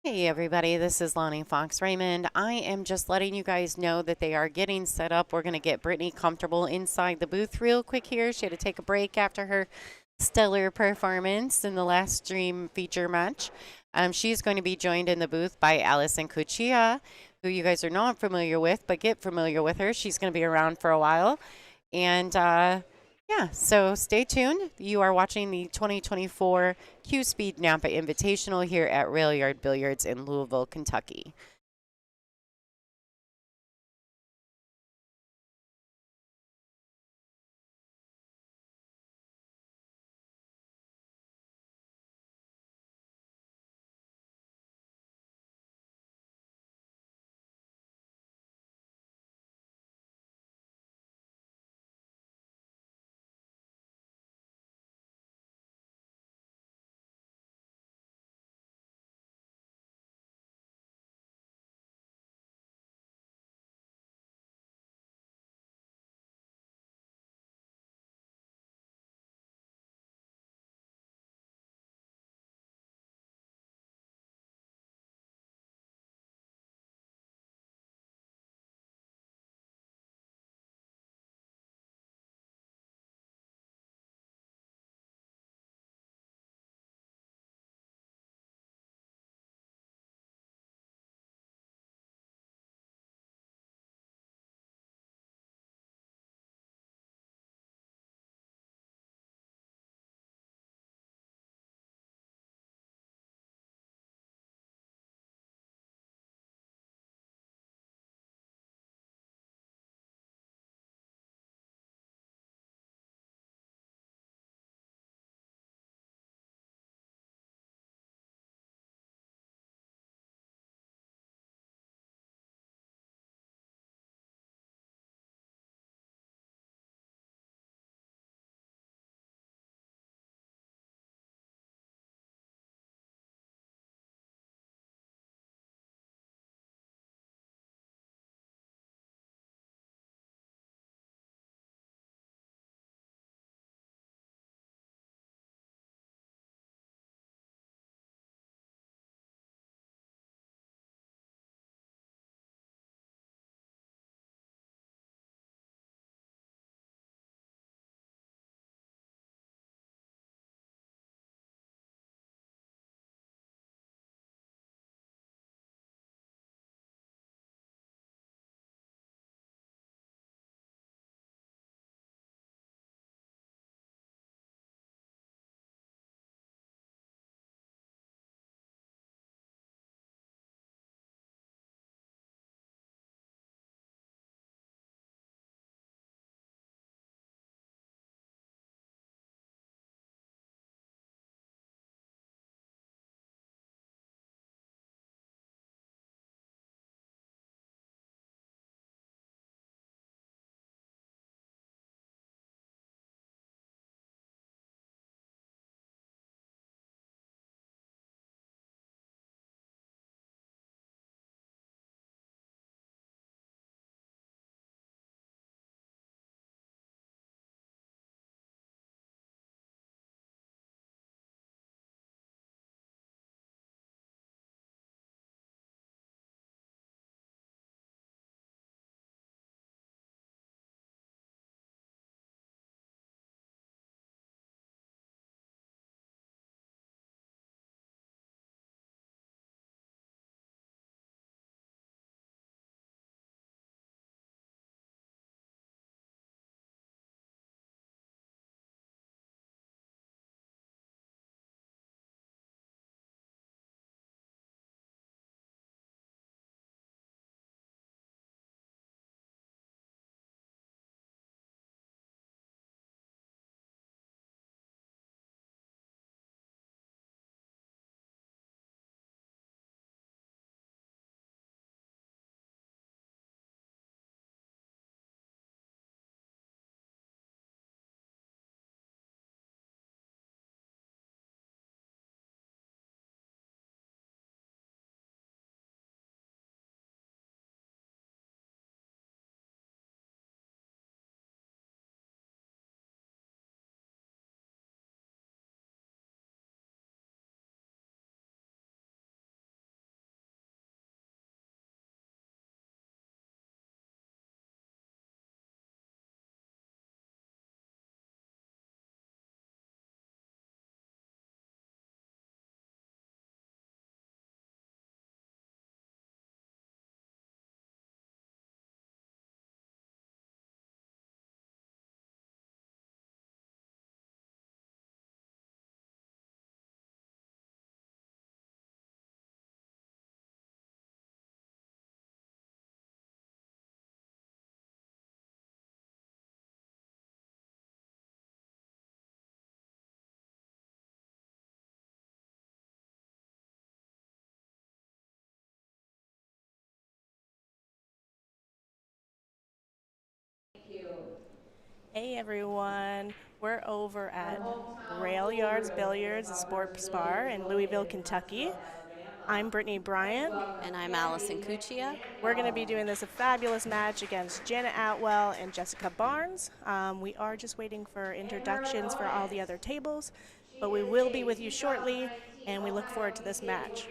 Hey everybody, this is Lonnie Fox Raymond. I am just letting you guys know that they are getting set up. We're going to get Brittany comfortable inside the booth real quick here. She had to take a break after her stellar performance in the last stream feature match. She's going to be joined in the booth by Allison Cuccia, who you guys are not familiar with, but get familiar with her. She's going to be around for a while. And yeah, so stay tuned. You are watching the 2024 CueSpeed Napa Invitational here at Railyard Billiards in Louisville, Kentucky. Hey everyone, we're over at Railyard's Billiards, a sports bar in Louisville, Kentucky. I'm Brittany Bryant. And I'm Allison Cuccia. We're going to be doing this a fabulous match against Janet Atwell and Jessica Barnes. We are just waiting for introductions for all the other tables, but we will be with you shortly, and we look forward to this match.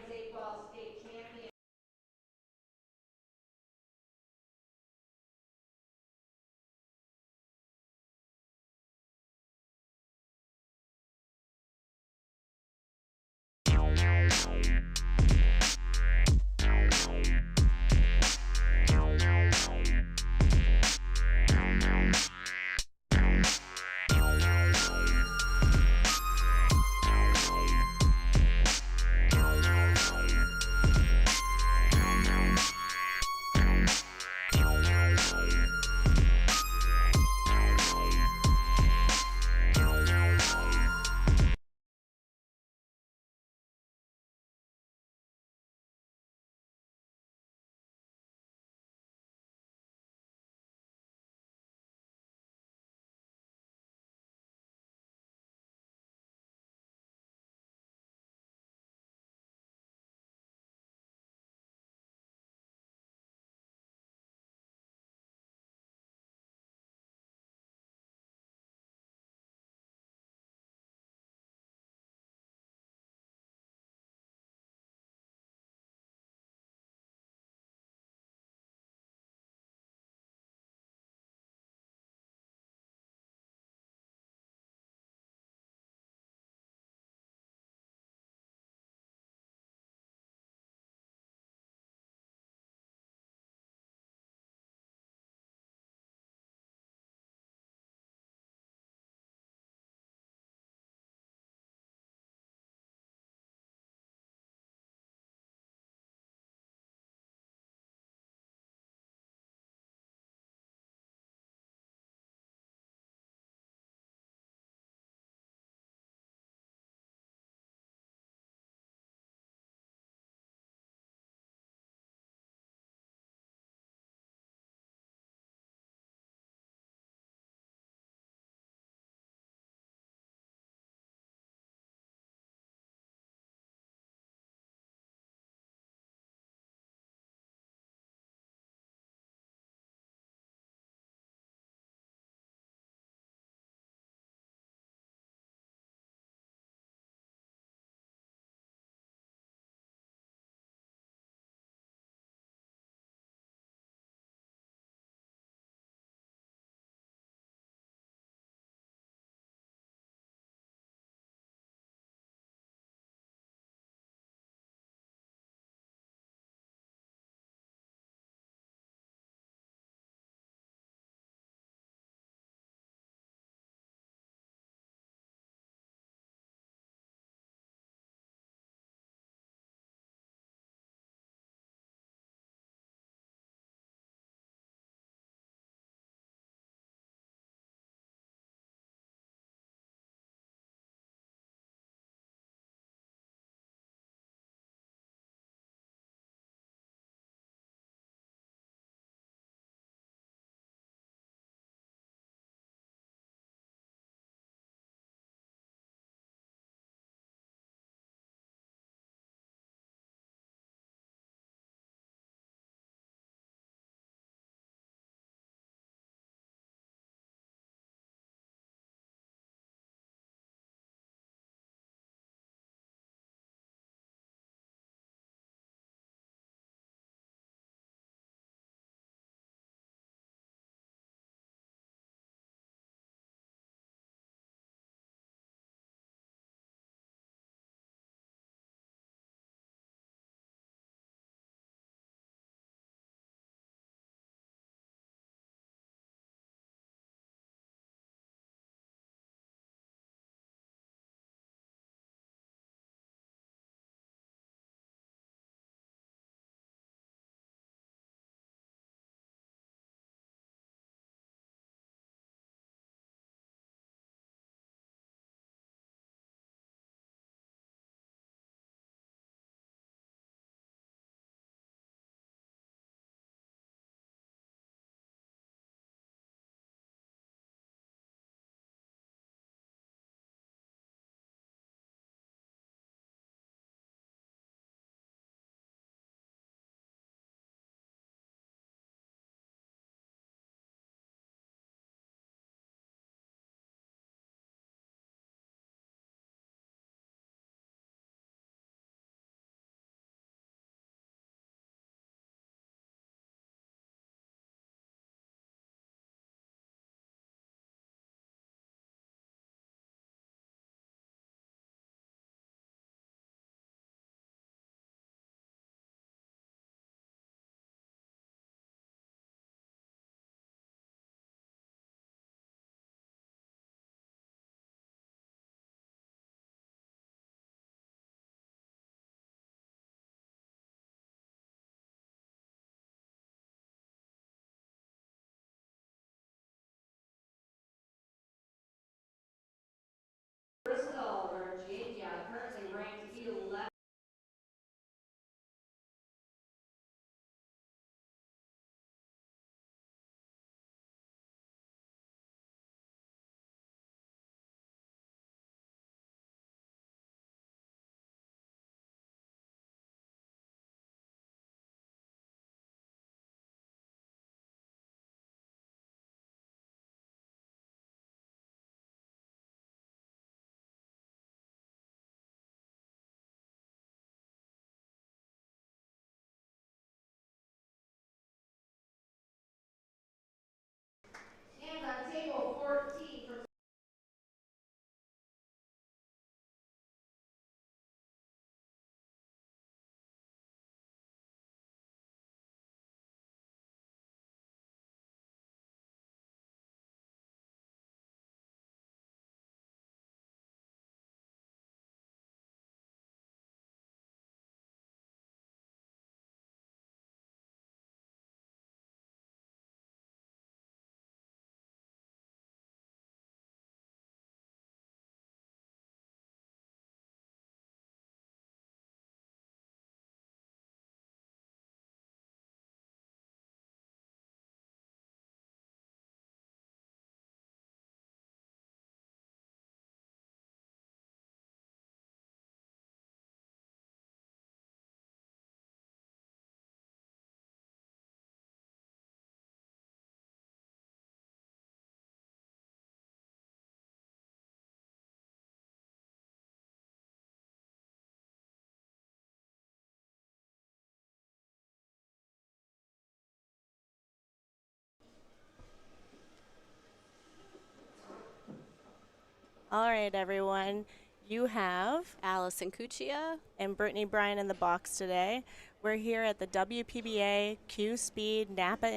All right, everyone. You have Allison Cuccia. and Brittany Bryan in the box today. We're here at the WPBA CueSpeed Napa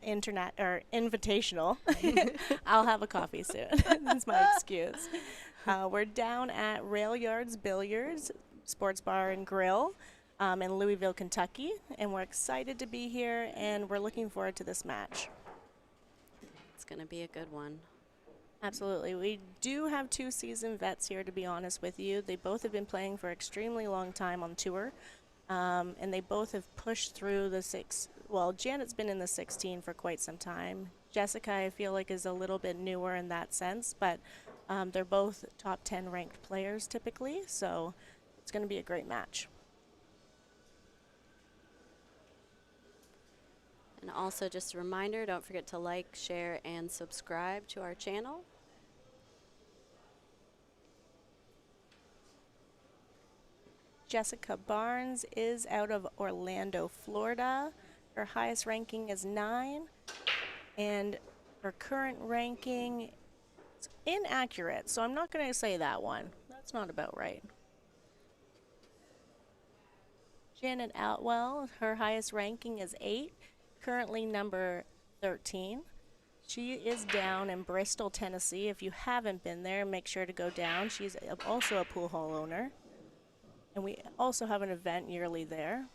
Internet or Invitational. I'll have a coffee soon. That's my excuse. We're down at Railyard's Billiards, Sports Bar and Grill in Louisville, Kentucky, and we're excited to be here, and we're looking forward to this match. It's going to be a good one. Absolutely. We do have two seasoned vets here, to be honest with you. They both have been playing for extremely long time on tour, and they both have pushed through the Janet's been in the 16 for quite some time. Jessica, I feel like, is a little bit newer in that sense, but they're both top 10 ranked players typically, so it's going to be a great match. And also just a reminder, don't forget to like, share, and subscribe to our channel. Jessica Barnes is out of Orlando, Florida. Her highest ranking is 9, and her current ranking is inaccurate, so I'm not going to say that one. That's not about right. Janet Atwell, her highest ranking is 8, currently number 13. She is down in Bristol, Tennessee. If you haven't been there, make sure to go down. She's also a pool hall owner. And we also have an event yearly there.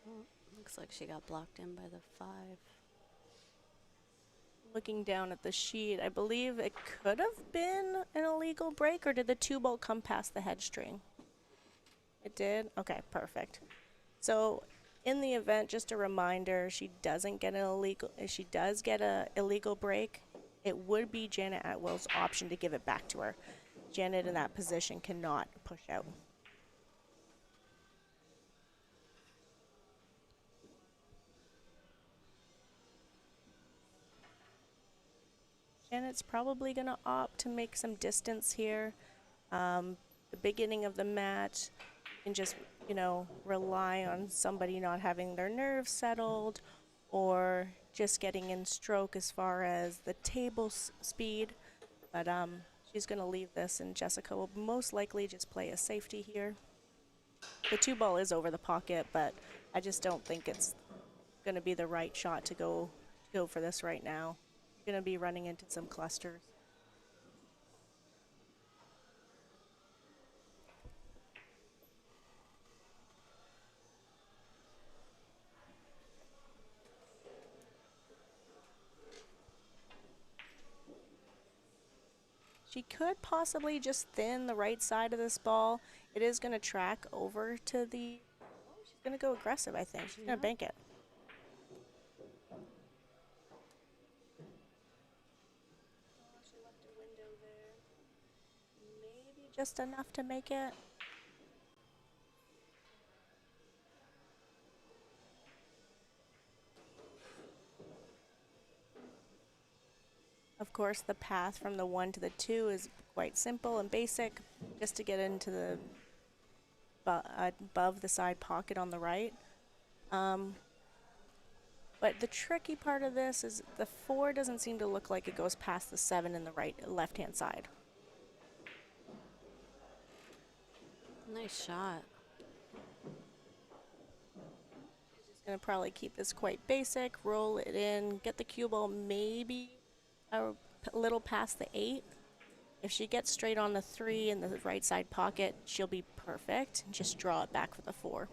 Oh, looks like she got blocked in by the 5. Looking down at the sheet, I believe it could have been an illegal break, or did the 2-ball come past the head string? It did? Okay, perfect. So in the event, just a reminder, she doesn't get an illegal, if she does get an illegal break, it would be Janet Atwell's option to give it back to her. Janet in that position cannot push out. Janet's probably going to opt to make some distance here. The beginning of the match, you can just, rely on somebody not having their nerves settled or just getting in stroke as far as the table speed. But she's going to leave this, and Jessica will most likely just play a safety here. The 2-ball is over the pocket, but I just don't think it's going to be the right shot to go for this right now. You're going to be running into some clusters. She could possibly just thin the right side of this ball. It is going to track over to the... Oh, she's going to go aggressive, I think. She's going to bank it. Oh, she left a window there. Maybe just enough to make it. Of course, the path from the 1 to the 2 is quite simple and basic, just to get into the above the side pocket on the right. But the tricky part of this is the 4 doesn't seem to look like it goes past the 7 in the left-hand side. Nice shot. She's going to probably keep this quite basic, roll it in, get the cue ball maybe a little past the 8. If she gets straight on the 3 in the right side pocket, she'll be perfect. Just draw it back for the 4.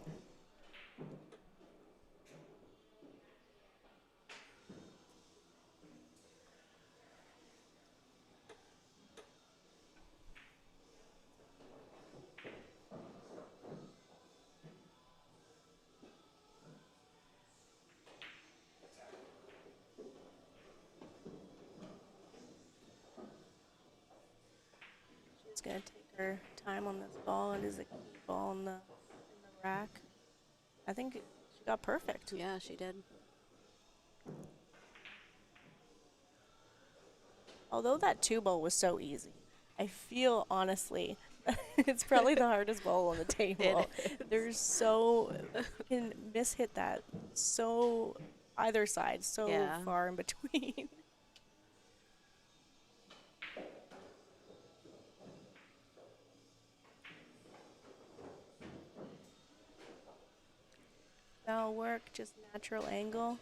She's going to take her time on this ball. It is a key ball in the rack. I think she got perfect. Yeah, she did. Although that 2 ball was so easy, I feel honestly it's probably the hardest ball on the table. There's so you can mishit that so either side, so far in between. That'll work, just natural angle.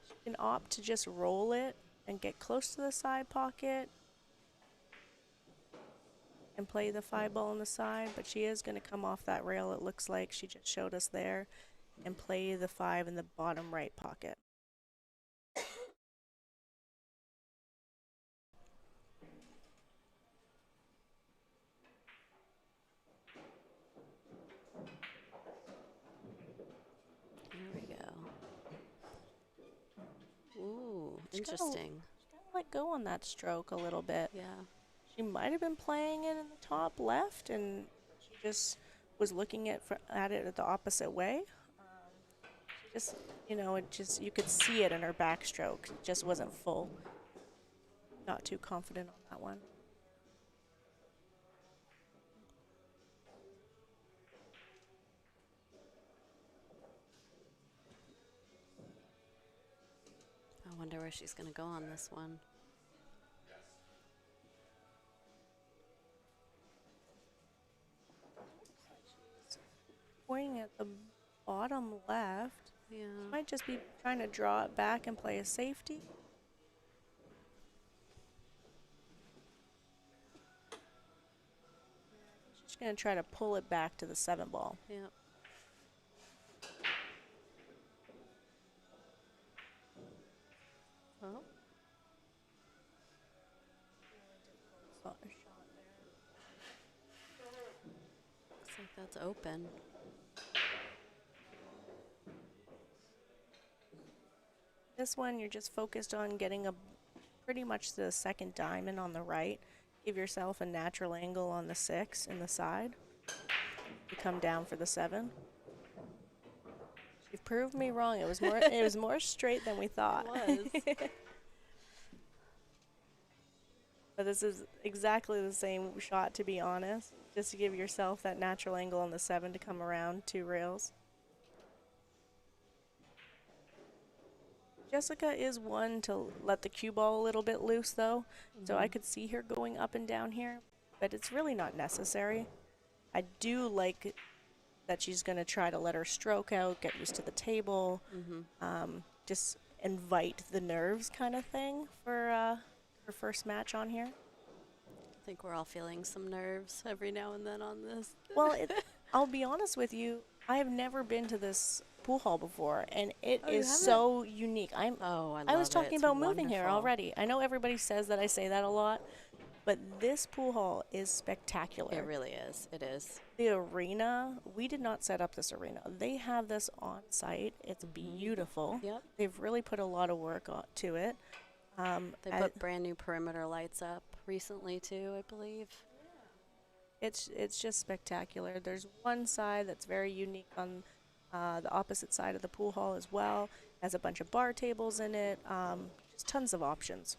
She can opt to just roll it and get close to the side pocket and play the 5 ball on the side, but she is going to come off that rail, it looks like she just showed us there, and play the 5 in the bottom right pocket. Interesting. She kind of let go on that stroke a little bit. Yeah. She might have been playing it in the top left, and she just was looking at it the opposite way. She just, you could see it in her backstroke. It just wasn't full. Not too confident on that one. I wonder where she's going to go on this one. Pointing at the bottom left. Yeah. She might just be trying to draw it back and play a safety. She's going to try to pull it back to the 7 ball. Yep. Oh. Looks like that's open. This one, you're just focused on getting pretty much the second diamond on the right. Give yourself a natural angle on the 6 in the side. You come down for the 7. You've proved me wrong. It was more straight than we thought. It was. But this is exactly the same shot, to be honest. Just to give yourself that natural angle on the 7 to come around 2 rails. Jessica is one to let the cue ball a little bit loose, though. So I could see her going up and down here, but it's really not necessary. I do like that she's going to try to let her stroke out, get used to the table, just invite the nerves kind of thing for her first match on here. I think we're all feeling some nerves every now and then on this. Well, I'll be honest with you, I have never been to this pool hall before, and it Oh, you is haven't? so unique. Oh, I I was love it. talking It's about moving here wonderful. already. I know everybody says that I say that a lot, but this pool hall is spectacular. It really is. It is. The arena, we did not set up this arena. They have this on site. It's beautiful. Yep. They've really put a lot of work to it. They put brand new perimeter lights up recently too, I believe. It's just spectacular. There's one side that's very unique on the opposite side of the pool hall as well. Has a bunch of bar tables in it. Just tons of options.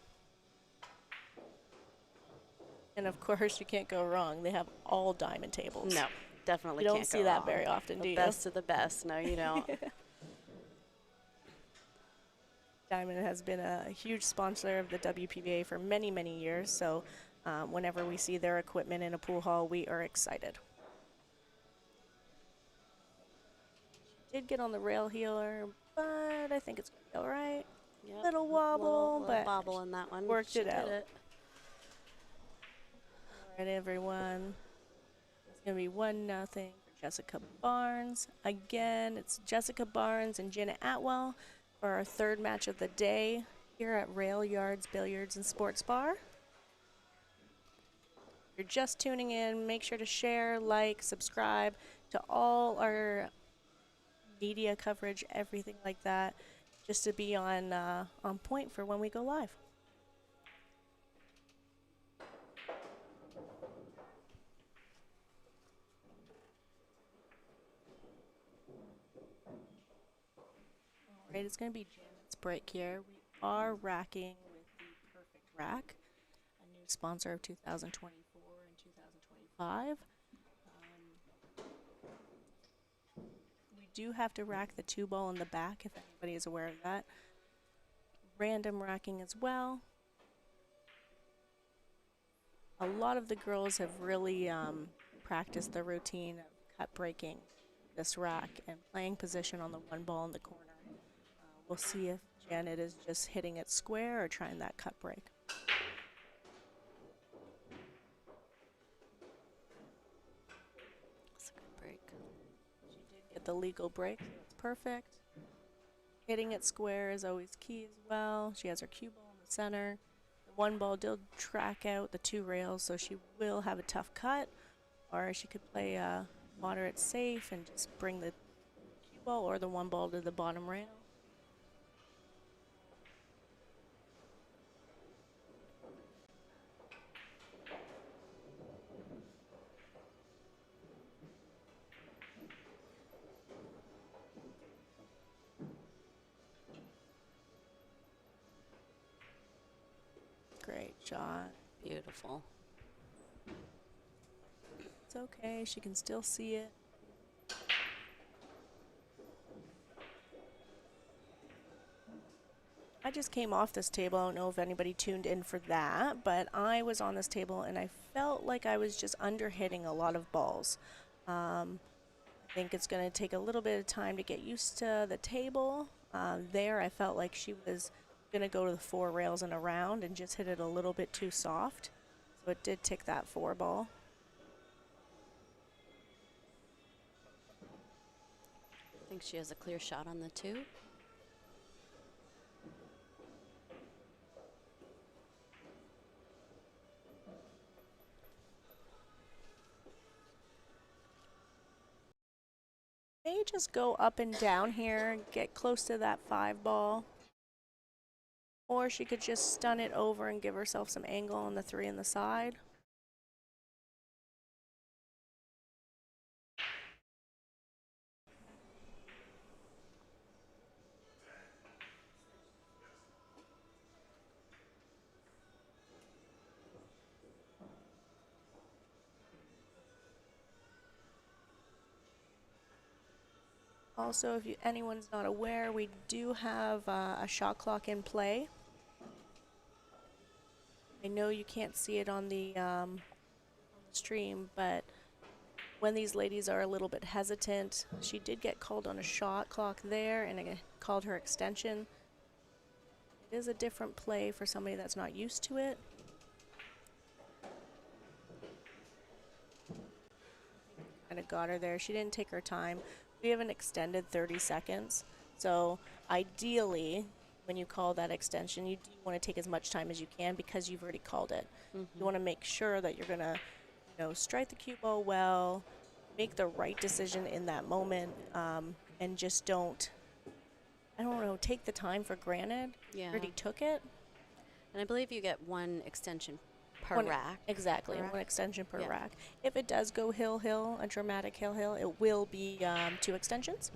And of course, you can't go wrong. They have all diamond tables. No, definitely You don't can't see go that wrong. very often, do The you? best of the best. No, you don't. Diamond has been a huge sponsor of the WPBA for many, many years. So whenever we see their equipment in a pool hall, we are excited. Did get on the rail healer, but I think it's going to be all right. Yep. Little wobble, little but bobble in that one. worked She it did out. it. All right, everyone. It's going to be 1-0 for Jessica Barnes. Again, it's Jessica Barnes and Jenna Atwell for our third match of the day here at Railyard's Billiards and Sports Bar. If you're just tuning in, make sure to share, like, subscribe to all our media coverage, everything like that, just to be on point for when we go live. All right, it's going to be Janet's break here. We are racking with the Perfect Rack, a new sponsor of 2024 and 2025. We do have to rack the 2-ball in the back, if anybody is aware of that. Random racking as well. A lot of the girls have really practiced the routine of cut breaking this rack and playing position on the 1 ball in the corner. We'll see if Janet is just hitting it square or trying that cut break. That's a good break. She did get the legal break, so that's perfect. Hitting it square is always key as well. She has her cue ball in the center. The 1 ball did track out the 2 rails, so she will have a tough cut. Or she could play moderate safe and just bring the cue ball or the 1 ball to the bottom rail. Great shot. Beautiful. It's okay. She can still see it. I just came off this table. I don't know if anybody tuned in for that, but I was on this table and I felt like I was just under hitting a lot of balls. I think it's going to take a little bit of time to get used to the table. There, I felt like she was going to go to the 4 rails and around and just hit it a little bit too soft. So it did tick that 4 ball. I think she has a clear shot on the 2. May just go up and down here, get close to that 5 ball. Or she could just stun it over and give herself some angle on the 3 on the side. Also, if anyone's not aware, we do have a shot clock in play. I know you can't see it on the stream, but when these ladies are a little bit hesitant, she did get called on a shot clock there, and I called her extension. It is a different play for somebody that's not used to it. Kind of got her there. She didn't take her time. we have an extended 30 seconds. So ideally, when you call that extension, you do want to take as much time as you can because you've already called it. You want to make sure that you're going to, strike the cue ball well, make the right decision in that moment, and just take the time for granted. Yeah. You already took it. And I believe you get one extension per One- rack. Exactly, Correct? one extension per Yeah. rack. If it does go hill, a dramatic hill, it will be 2 extensions.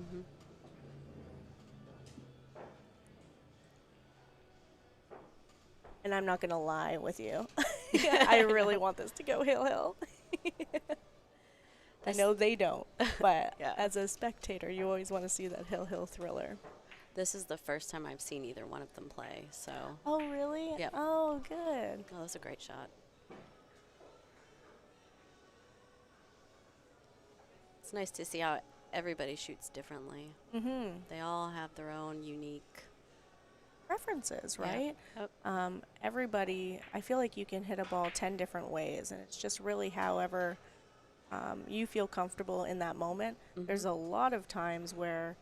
And I'm not going to lie with you. I really want this to go hill. I know they don't, but Yeah. as a spectator, you always want to see that hill thriller. This is the first time I've seen either one of them play, so. Oh, really? Yep. Oh, good. Oh, that's a great shot. It's nice to see how everybody shoots differently. Mm-hmm. They all have their own unique. Preferences, Yeah. right? Yep. Everybody, I feel like you can hit a ball 10 different ways, and it's just really however you feel comfortable in that moment. There's a lot of times where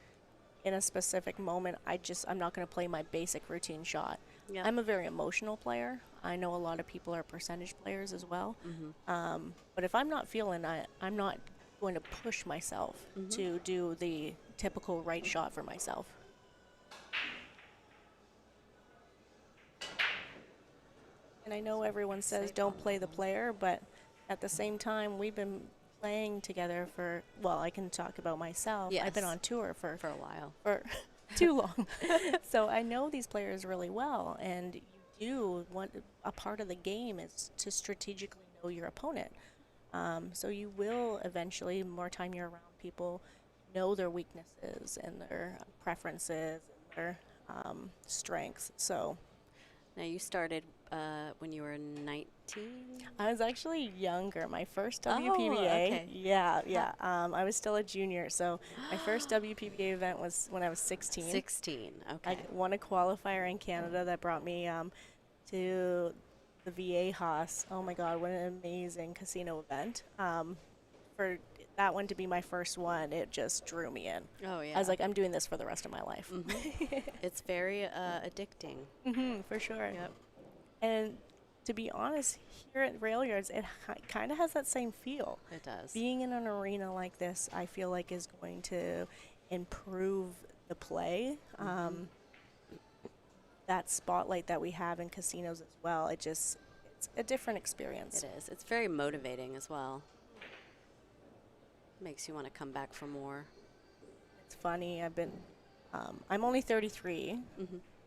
in a specific moment, I'm not going to play my basic routine shot. Yeah. I'm a very emotional player. I know a lot of people are percentage players as well. But if I'm not feeling it, I'm not going to push myself to do the typical right shot for myself. And I know everyone says don't play the player, but at the same time, we've been playing together for, well, I can talk about myself. I've been Yes. on tour for For a while. too long. So I know these players really well, and you do want a part of the game is to strategically know your opponent. So you will eventually, more time you're around people, know their weaknesses and their preferences and their strengths. So Now, you started when you were 19? I was actually younger. My first Oh, WPBA. okay. Yeah. I was still a junior, so my first WPBA event was when I was 16. 16, okay. I won a qualifier in Canada that brought me to the VA Haas. Oh my God, what an amazing casino event. For that one to be my first one, it just drew me in. Oh, yeah. I was like, I'm doing this for the rest of my life. It's very addicting. For sure. Yep. And to be honest, here at Railyards, it kind of has that same feel. It does. Being in an arena like this, I feel like is going to improve the play. That spotlight that we have in casinos as well, it's a different experience. It is. It's very motivating as well. Makes you want to come back for more. It's funny. I'm only 33,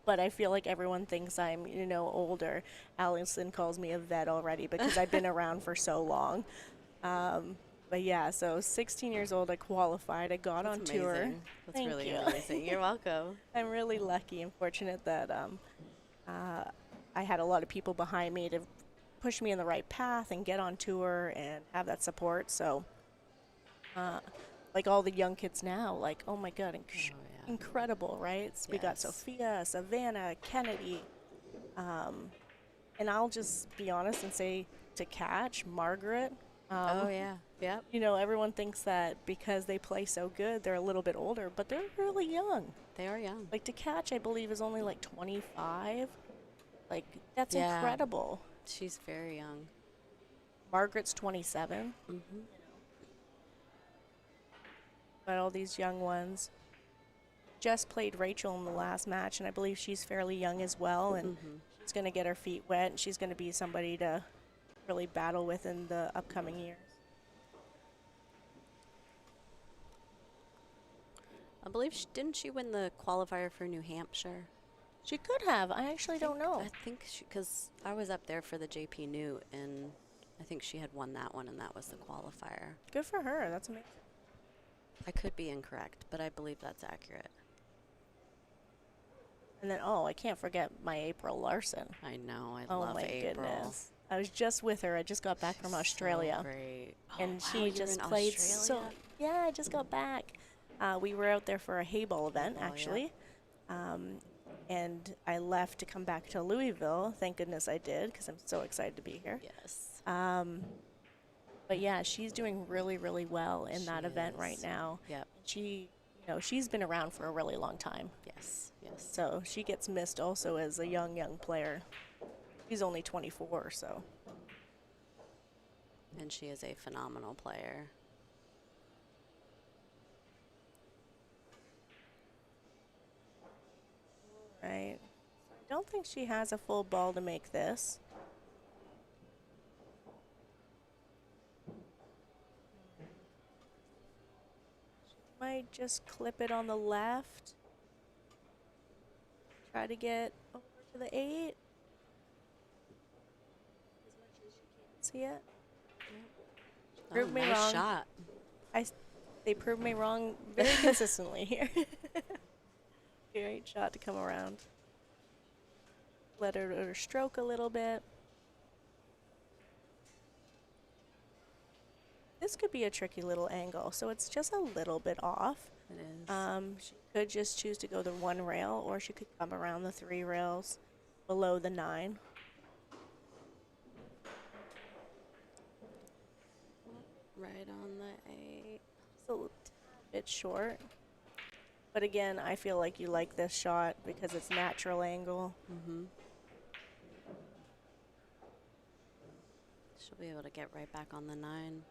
but I feel like everyone thinks I'm, older. Allison calls me a vet already because I've been around for so long. But yeah, so 16 years old, I qualified. I got on That's tour. amazing. That's Thank really you. amazing. You're welcome. I'm really lucky and fortunate that I had a lot of people behind me to push me in the right path and get on tour and have that support. So, like all the young kids now, like, oh my God, incredible, right? We got Yes. Sophia, Savannah, Kennedy. And I'll just be honest and say to catch, Margaret. Oh, yeah. Yep. Everyone thinks that because they play so good, they're a little bit older, but they're really young. They are young. Like, to catch, I believe, is only like 25. Like, that's Yeah. incredible. She's very young. Margaret's 27. But all these young ones. Just played Rachel in the last match, and I believe she's fairly young as well, and she's going to get her feet wet, and she's going to be somebody to really battle with in the upcoming years. I believe, didn't she win the qualifier for New Hampshire? She could have. I actually don't know. I think because I was up there for the JP Newt, and I think she had won that one, and that was the qualifier. Good for her. That's amazing. I could be incorrect, but I believe that's accurate. And then, I can't forget my April Larson. I know. I Oh love my April. goodness. I was just with her. I just got back from Australia. So great. And Oh, wow, she you're just in played Australia? Yeah, I just got back. We were out there for a hay ball event, Oh, yeah. actually. And I left to come back to Louisville. Thank goodness I did, because I'm so excited to be here. Yes. But yeah, she's doing really, really well in that event right is. now. Yep. She she's been around for a really long time. Yes, yes. So she gets missed also as a young player. She's only 24, so. And she is a phenomenal player. Right. I don't think she has a full ball to make this. She might just clip it on the left. Try to get over to the 8. As much as she can see it. Proved me nice wrong. shot. They proved me wrong very consistently here. Great shot to come around. Let her stroke a little bit. This could be a tricky little angle, so it's just a little bit off. It is. She could just choose to go the 1 rail, or she could come around the 3 rails below the 9. Right on the 8. It's a bit short. But again, I feel like you like this shot because it's natural angle. Mm-hmm. She'll be able to get right back on the 9.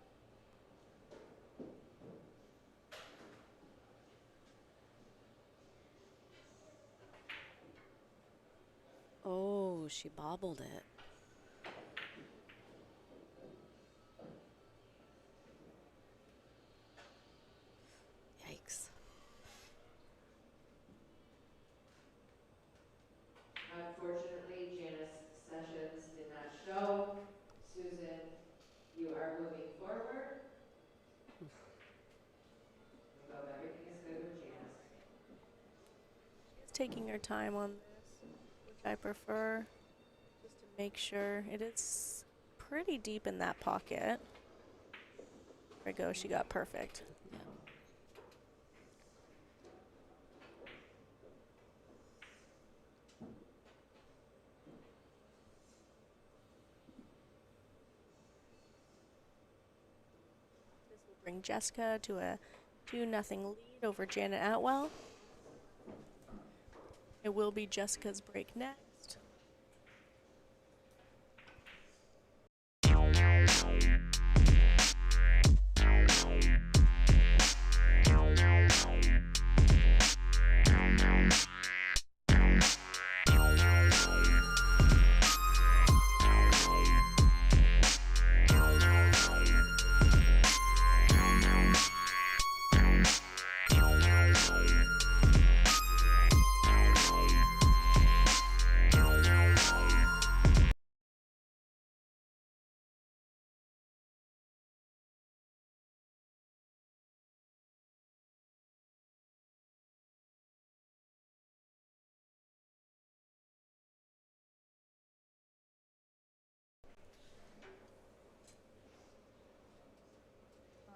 Oh, she bobbled it. Yikes. Unfortunately, Janice Sessions did not show. Susan, you are moving forward. We hope everything is good with Janice. She's taking her time on this, which I prefer, just to make sure it is pretty deep in that pocket. There we go, she got perfect. Yeah. This will bring Jessica to a 2-0 lead over Janet Atwell. It will be Jessica's break next.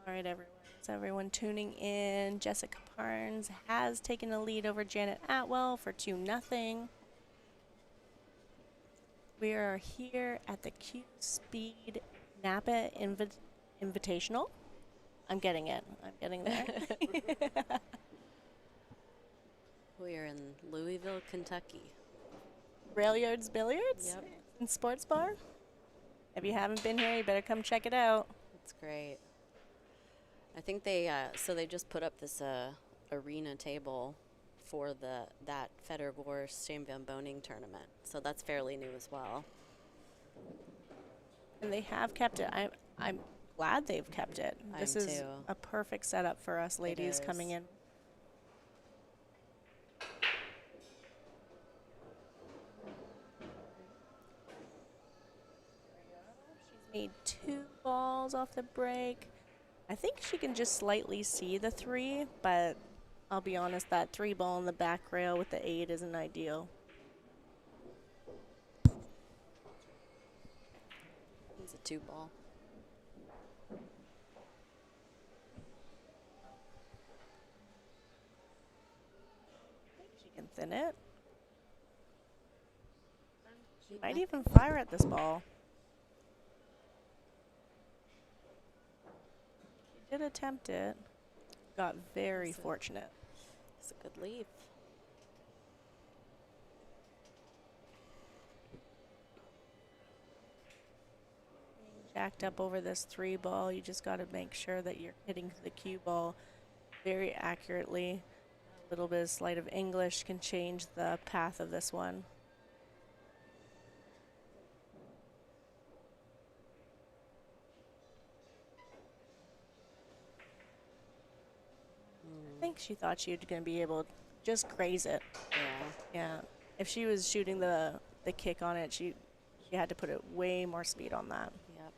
All right, everyone. Is everyone tuning in? Jessica Barnes has taken the lead over Janet Atwell for 2-0. We are here at the CueSpeed Napa Invitational. I'm getting it. I'm getting there. We are in Louisville, Kentucky. Railyard's Billiards Yep. and Sports Bar. If you haven't been here, you better come check it out. It's great. I think they just put up this arena table for that Federer Stam Van Boning tournament. So that's fairly new as well. And they have kept it. I'm glad they've kept it. This I'm is too. a perfect setup for us ladies coming is. in. She's made 2 balls off the break. I think she can just slightly see the 3, but I'll be honest, that 3 ball in the back rail with the 8 isn't ideal. It's a 2 ball. I think she can thin it. She might I- even fire at this ball. She did attempt it. Got very fortunate. It's a good leaf. Jacked up over this 3 ball, you just got to make sure that you're hitting the cue ball very accurately. A little bit of sleight of English can change the path of this one. I think she thought she was going to be able to just graze it. Yeah. Yeah. If she was shooting the kick on it, she had to put it way more speed on that. Yep.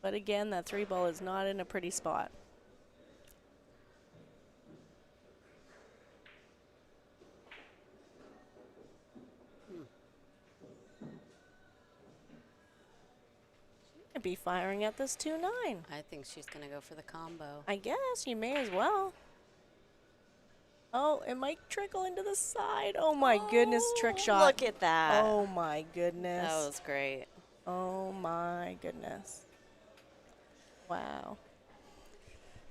But again, that 3 ball is not in a pretty spot. She could be firing at this 2-9. I think she's going to go for the combo. I guess you may as well. Oh, it might trickle into the side. Oh my goodness, trick shot. Look at that. Oh my goodness. That was great. Oh my goodness. Wow.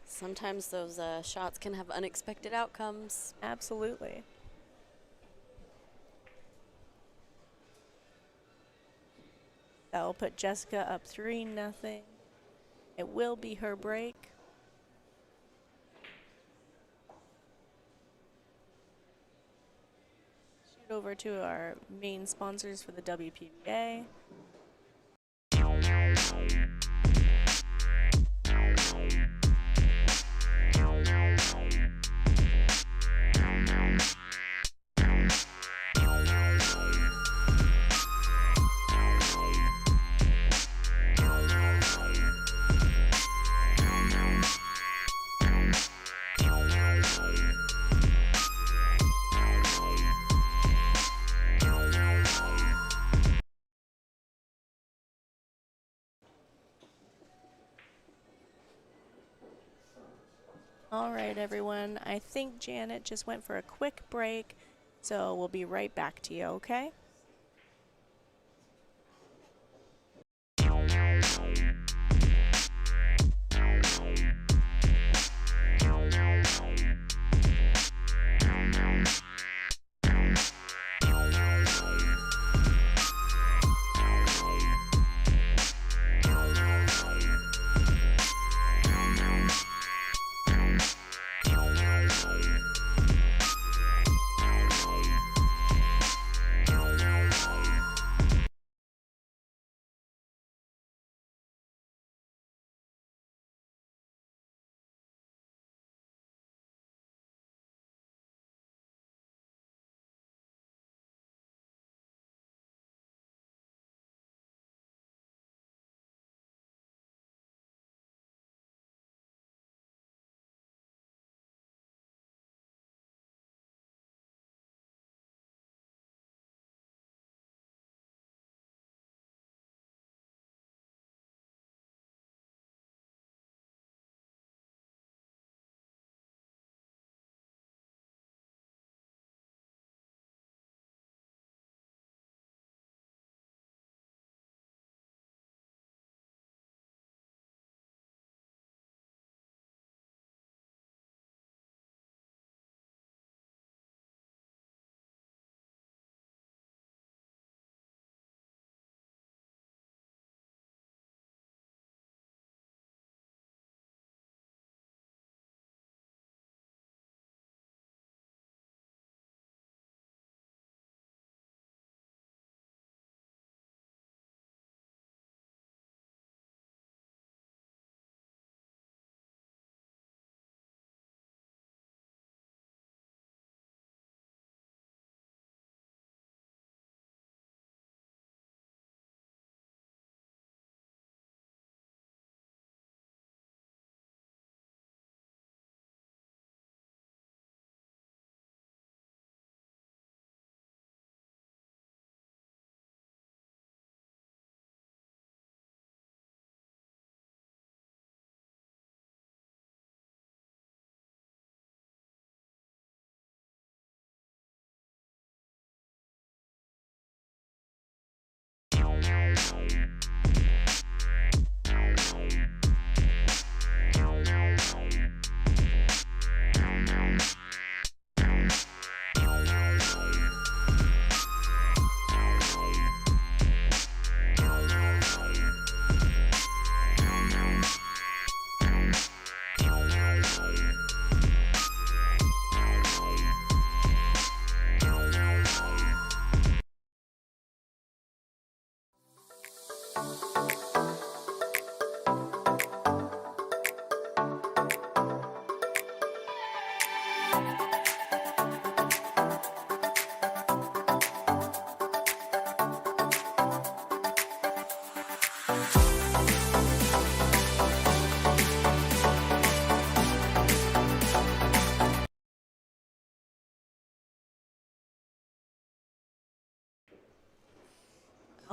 Sometimes those shots can have unexpected outcomes. Absolutely. That will put Jessica up 3-0. It will be her break. Shoot over to our main sponsors for the WPBA. All right, everyone. I think Janet just went for a quick break, so we'll be right back to you, okay?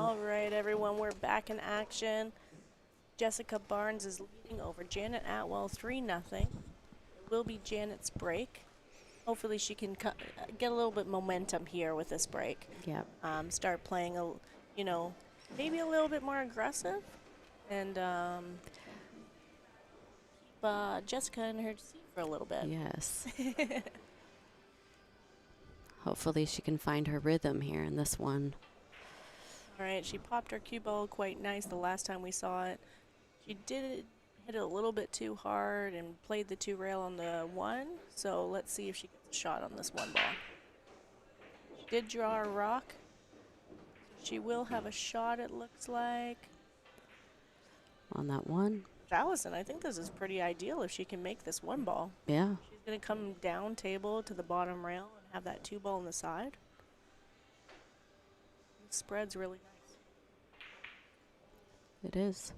All right, everyone, we're back in action. Jessica Barnes is leading over Janet Atwell 3-0. It will be Janet's break. Hopefully she can get a little bit momentum here with this break. Yep. Start playing, maybe a little bit more aggressive. And keep Jessica in her seat for a little bit. Yes. Hopefully she can find her rhythm here in this one. All right, she popped her cue ball quite nice the last time we saw it. She did hit it a little bit too hard and played the 2 rail on the 1. So let's see if she gets a shot on this 1 ball. She did draw a rock. She will have a shot, it looks like. On that 1. Allison, I think this is pretty ideal if she can make this 1 ball. Yeah. She's going to come down table to the bottom rail and have that 2 ball on the side. It spreads really nice. It is.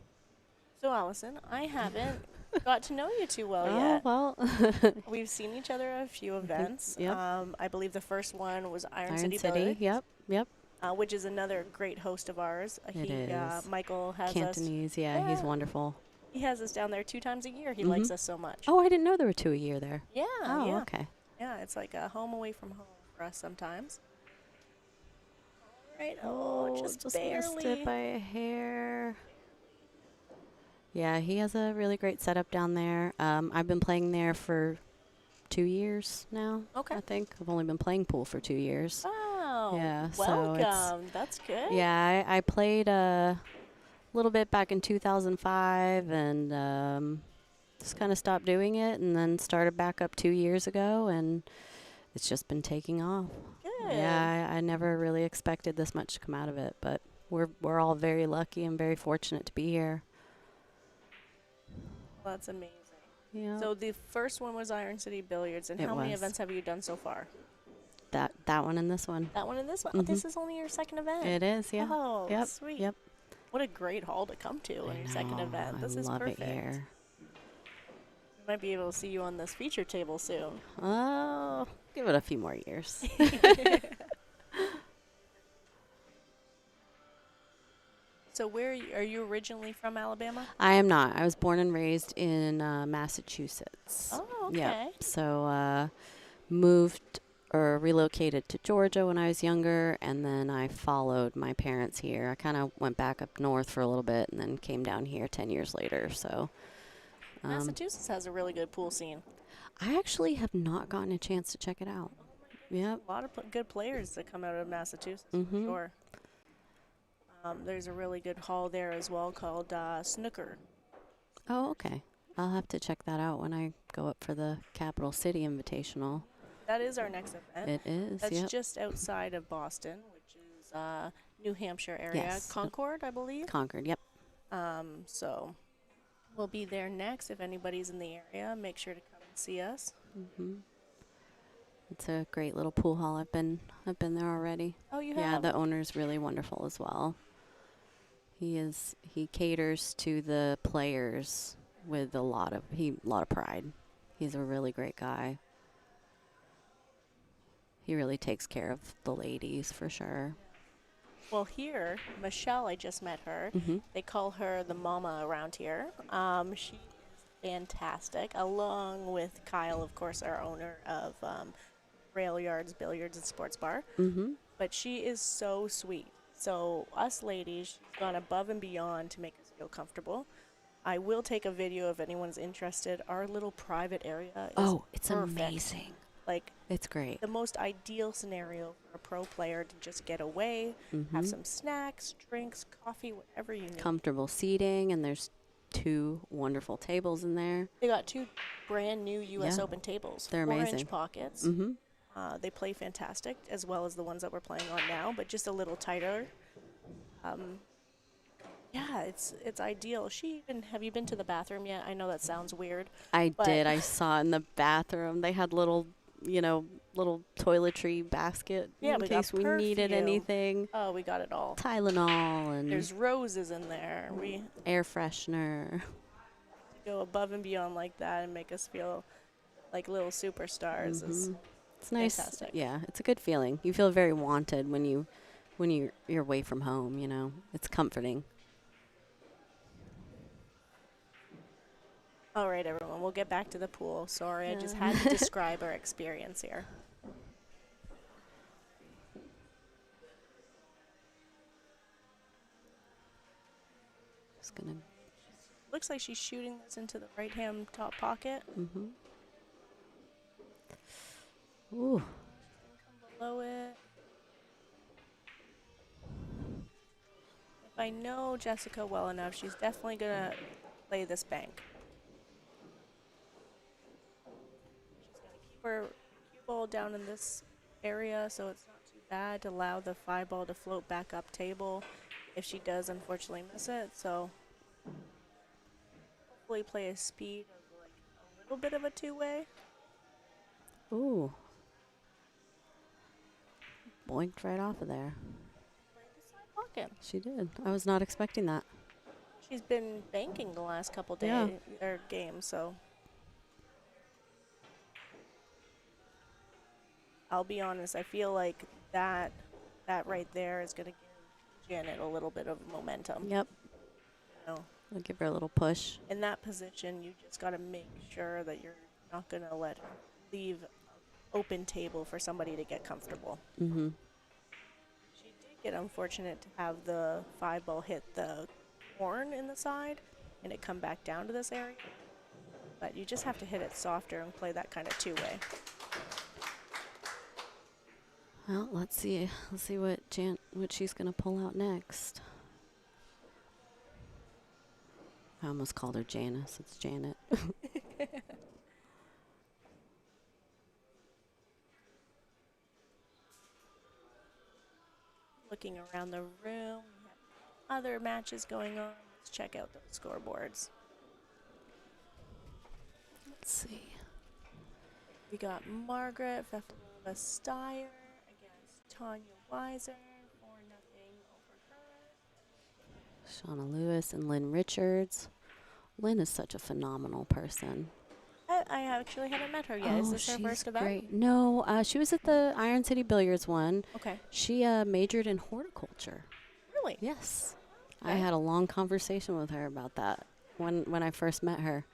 So, Allison, I haven't got to know you too well Oh, yet. well. We've seen each other at a few events. Yep. I believe the first one was Iron Iron City City. Billiards, Yep. which is another great host of ours. It is. Michael has us. Cantonese. Yeah, he's wonderful. He has us down there 2 times a year. He Mhm. likes us so much. Oh, I didn't know there were 2 a year there. Yeah. Oh, yeah. okay. Yeah, it's like a home away from home for us sometimes. All right. Just barely. missed it by a hair. Yeah, he has a really great setup down there. I've been playing there for 2 years now. Okay. I think I've only been playing pool for 2 years. Oh. Yeah, so Welcome. That's good. Yeah, I played a little bit back in 2005 and just kind of stopped doing it and then started back up 2 years ago, and it's just been taking off. Good. Yeah, I never really expected this much to come out of it, but we're all very lucky and very fortunate to be here. Well, that's amazing. Yeah. So the first one was Iron City Billiards, and It how many was. events have you done so far? that one and this one. That one and this one. Oh, Mhm. this is only your second event. It is, yeah. Oh, Yep. sweet. Yep. What a great hall to come to I in your second know, event. This I is love perfect. it here. We might be able to see you on this feature table soon. Oh, give it a few more years. So where are you originally from, Alabama? I am not. I was born and raised in Massachusetts. Oh, okay. Yep. So moved or relocated to Georgia when I was younger, and then I followed my parents here. I kind of went back up north for a little bit and then came down here 10 years later. So Massachusetts has a really good pool scene. I actually have not gotten a chance to check it out. Yep. A lot of good players that come out of Massachusetts, Mhm. for sure. There's a really good hall there as well called Snooker. Oh, okay. I'll have to check that out when I go up for the Capital City Invitational. That is our next event. It is, That's yep. just outside of Boston, which is New Hampshire area. Yes. Concord, I believe. Concord, yep. So we'll be there next. If anybody's in the area, make sure to come and see us. Hmm. It's a great little pool hall. I've been there already. Oh, you Yeah, have? the owner's really wonderful as well. He caters to the players with a lot of pride. He's a really great guy. He really takes care of the ladies for sure. Well, here, Michelle, I just met her. Hmm. They call her the mama around here. She is fantastic, along with Kyle, of course, our owner of Railyard's Billiards and Sports Bar. Hmm. But she is so sweet. So us ladies, she's gone above and beyond to make us feel comfortable. I will take a video if anyone's interested. Our little private area is Oh, it's perfect. amazing. Like It's great. the most ideal scenario for a pro player to just get away, Mhm. have some snacks, drinks, coffee, whatever you need. Comfortable seating, and there's 2 wonderful tables in there. They got 2 brand new U.S. Yeah. Open tables. They're 4-inch amazing. pockets. Hmm. They play fantastic, as well as the ones that we're playing on now, but just a little tighter. Yeah, it's ideal. Have you been to the bathroom yet? I know that sounds weird. I But- did. I saw in the bathroom they had little toiletry basket Yeah, in we got case we needed perfume. anything. Oh, we got it all. Tylenol and There's roses in there. We air freshener. go above and beyond like that and make us feel like little superstars. Mhm. It's nice. fantastic. Yeah, it's a good feeling. You feel very wanted when you when you're away from home, you know. It's comforting. All right, everyone, we'll get back to the pool. Sorry, I just had to describe our experience here. Just gonna. Looks like she's shooting this into the right-hand top pocket. Mm-hmm. Ooh. Come below it. If I know Jessica well enough, she's definitely going to play this bank. She's going to keep her cue ball down in this area so it's not too bad to allow the 5-ball to float back up table if she does unfortunately miss it. So hopefully play a speed of like a little bit of a two-way. Ooh. Boinked right off of there. Right to side pocket. She did. I was not expecting that. She's been banking the last couple Yeah. days or games, so I'll be honest. I feel like that right there is going to give Janet a little bit of momentum. Yep. You know, I'll give her a little push. in that position, you just got to make sure that you're not going to let her leave an open table for somebody to get comfortable. Mm-hmm. She did get unfortunate to have the 5-ball hit the horn in the side and it come back down to this area. But you just have to hit it softer and play that kind of two-way. Well, let's see. Let's see what she's gonna pull out next. I almost called her Janice. It's Janet. Looking around the room, we have other matches going on. Let's check out those scoreboards. Let's see. We got Margaret Fefalova Steyer against Tanya Weiser, 4-0 over her. Shauna Lewis and Lynn Richards. Lynn is such a phenomenal person. I actually haven't met her yet. Is this her she's first event? great. No, she was at the Iron City Billiards one. Okay. She majored in horticulture. Really? Yes. Okay. I had a long conversation with her about that when I first met her.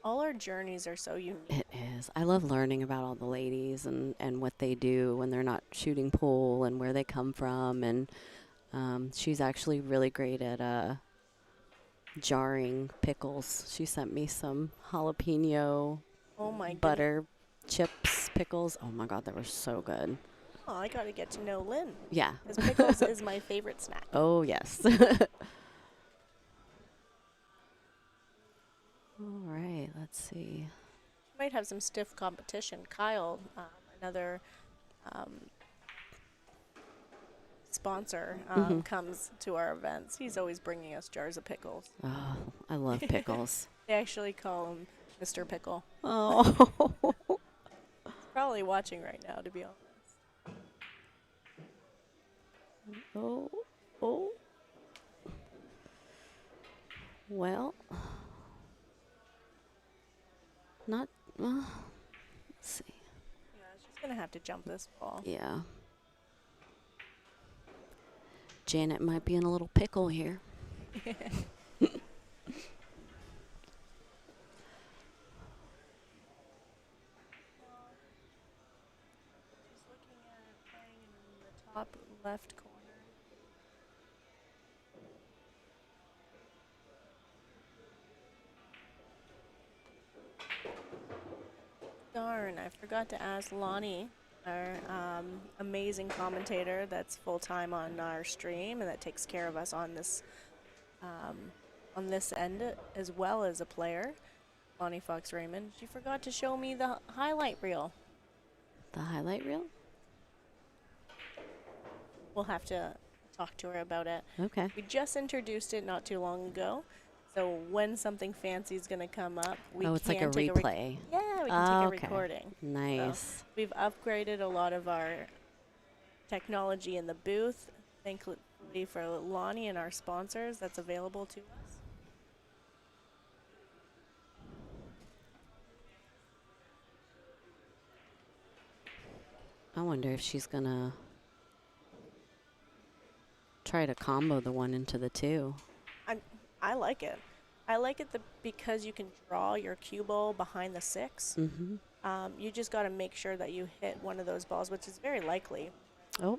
All our journeys are so unique. It is. I love learning about all the ladies and what they do when they're not shooting pool and where they come from. And she's actually really great at jarring pickles. She sent me some jalapeno Oh my butter chips pickles. Oh my God, they were so good. Oh, I got to get to know Lynn. Yeah. Because pickles is my favorite snack. Oh, yes. All right, let's see. Might have some stiff competition. Kyle, another sponsor, comes to our events. He's always bringing us jars of pickles. Oh, I love pickles. They actually call him Mr. Pickle. Oh. He's probably watching right now, to be honest. Oh. Oh. Well. Not. Let's see. Yeah, she's going to have to jump this ball. Yeah. Janet might be in a little pickle here. Just looking at playing in the top left corner. Darn, I forgot to ask Lonnie, our amazing commentator that's full-time on our stream and that takes care of us on this end as well as a player, Lonnie Fox Raymond. She forgot to show me the highlight reel. The highlight reel? We'll have to talk to her about it. Okay. We just introduced it not too long ago. So when something fancy is going to come up, we can it's like a take replay. yeah, we can take Okay. a recording. Nice. So we've upgraded a lot of our technology in the booth, thankfully for Lonnie and our sponsors that's available to us. I wonder if she's gonna try to combo the 1 into the 2. I like it. I like it because you can draw your cue ball behind the 6. Mm-hmm. You just got to make sure that you hit one of those balls, which is very likely. Oh,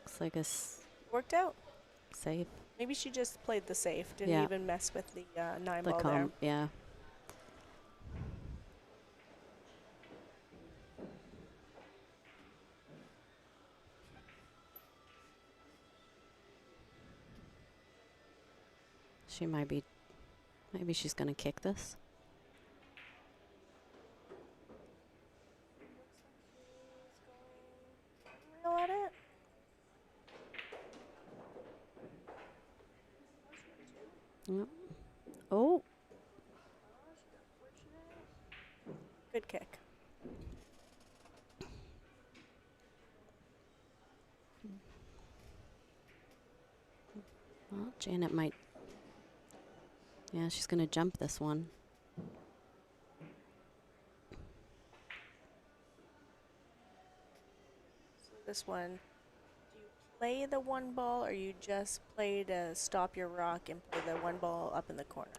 looks like Worked out. safe. Maybe she just played the safe, didn't Yeah. even mess with the 9 The ball there. yeah. She might be, maybe she's going to kick this. Real at it. Yep. Oh, Good kick. well, Janet might, yeah, she's going to jump this one. So this one, do you play the 1 ball or you just play to stop your rock and play the 1 ball up in the corner?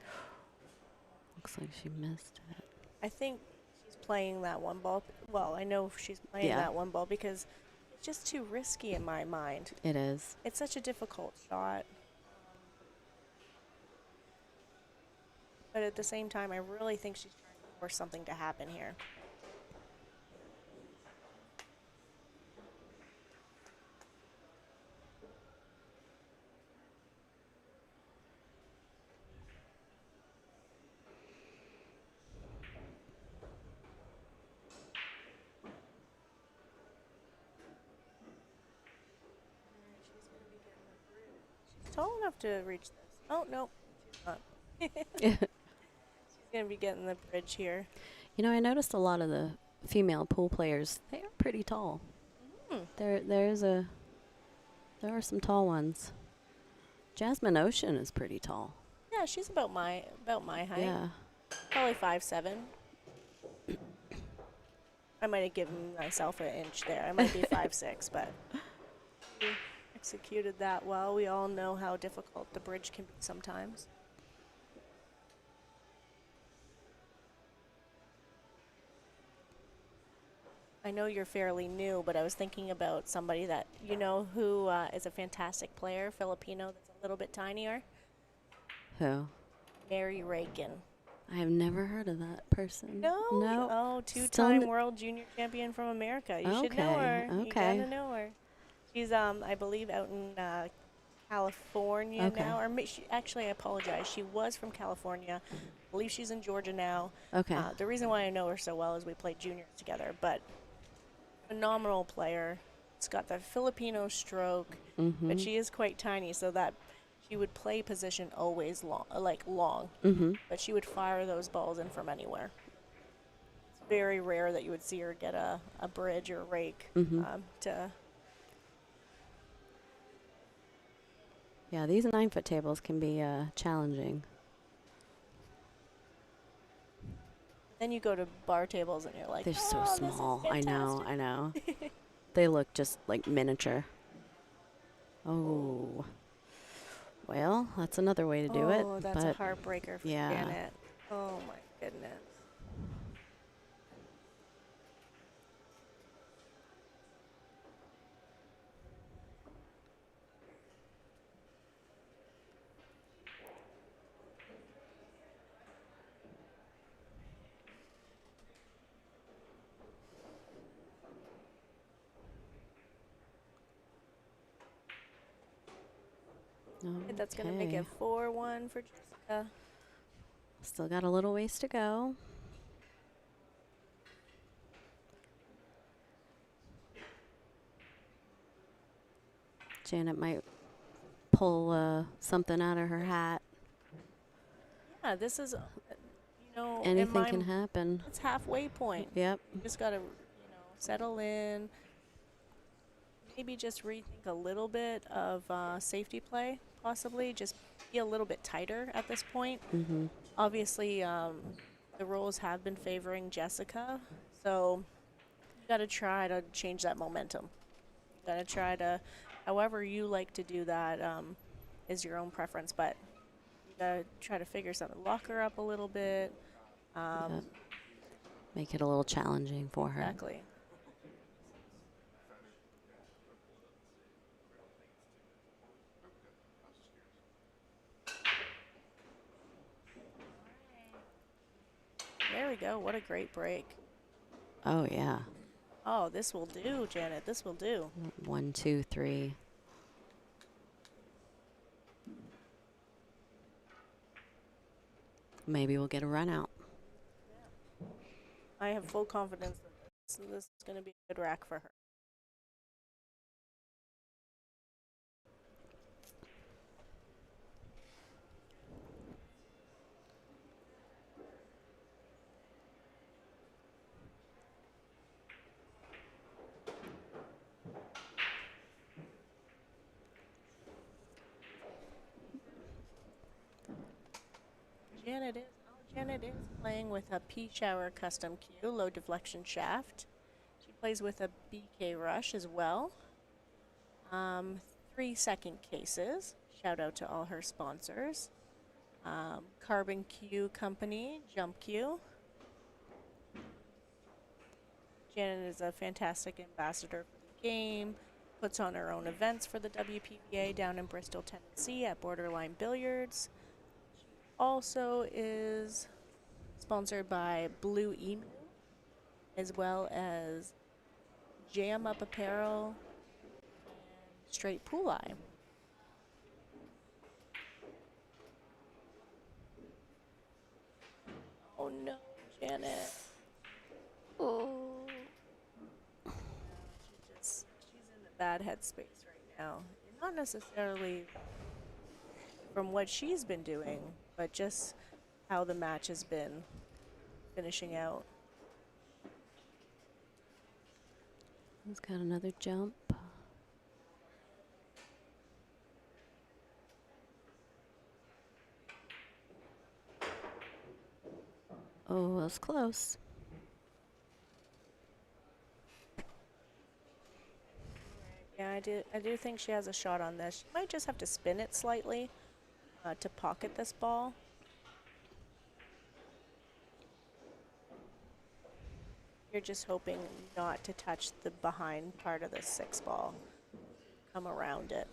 Looks like she missed it. I think she's playing that 1 ball. Well, I know she's playing Yeah. that 1 ball because it's just too risky in my mind. It is. It's such a difficult shot. But at the same time, I really think she's trying to force something to happen here. She's tall enough to reach this. Oh, no, she's not. She's going to be getting the bridge here. You know, I noticed a lot of the female pool players, they are pretty tall. Mm. There are some tall ones. Jasmine Ocean is pretty tall. Yeah, she's about my height. Yeah. Probably 5'7". I might have given myself an inch there. I might be 5'6", but we executed that well. We all know how difficult the bridge can be sometimes. I know you're fairly new, but I was thinking about somebody that you know who is a fantastic player, Filipino, that's a little bit tinier. Who? Mary Reagan. I have never heard of that person. No. No. Oh, Still two-time n- world junior champion from America. You should know Okay, her. You okay. gotta know her. She's I believe out in California Okay. now, or actually I apologize. She was from California. I believe she's in Georgia now. Okay. The reason why I know her so well is we played juniors together. But phenomenal player. It's got the Filipino stroke, Mm-hmm. but she is quite tiny, so that she would play position always long, Mm-hmm. but she would fire those balls in from anywhere. It's very rare that you would see her get a bridge or a rake Mm-hmm. to. Yeah, these 9-foot tables can be challenging. Then you go to bar tables and you're like, They're so "Oh, this is small. I know. fantastic." I know. They look just like miniature. Oh. Well, that's another way to do it. Oh, that's a but heartbreaker for yeah. Janet. Oh my goodness. That's going to make Okay. it 4-1 for Jessica. Still got a little ways to go. Janet might pull something out of her hat. Yeah, this is, in Anything my can happen. it's halfway point. Yep. You just got to, settle in. Maybe just rethink a little bit of safety play, possibly. Just be a little bit tighter at this point. Mm-hmm. Obviously, the rules have been favoring Jessica, so you got to try to change that momentum. You got to try to however you like to do that is your own preference, but you gotta try to figure something. Lock her up a little bit. Yep. Make it a little challenging for her. Exactly. There we go. What a great break. Oh, yeah. Oh, this will do, Janet. This will do. 1, 2, 3. Maybe we'll get a run out. I have full confidence that this is going to be a good rack for her. Janet is playing with a P-Shower custom cue, low deflection shaft. She plays with a BK Rush as well. 3-second cases. Shout out to all her sponsors. Carbon Cue Company, Jump Cue. Janet is a fantastic ambassador for the game. Puts on her own events for the WPBA down in Bristol, Tennessee at Borderline Billiards. Also is sponsored by Blue Emu, as well as Jam Up Apparel and Straight Pool Eye. Oh no, Janet. Oh. She's in a bad headspace right now. And not necessarily from what she's been doing, but just how the match has been finishing out. He's got another jump. Oh, that's close. Yeah, I do think she has a shot on this. She might just have to spin it slightly to pocket this ball. You're just hoping not to touch the behind part of the 6 ball. Come around it.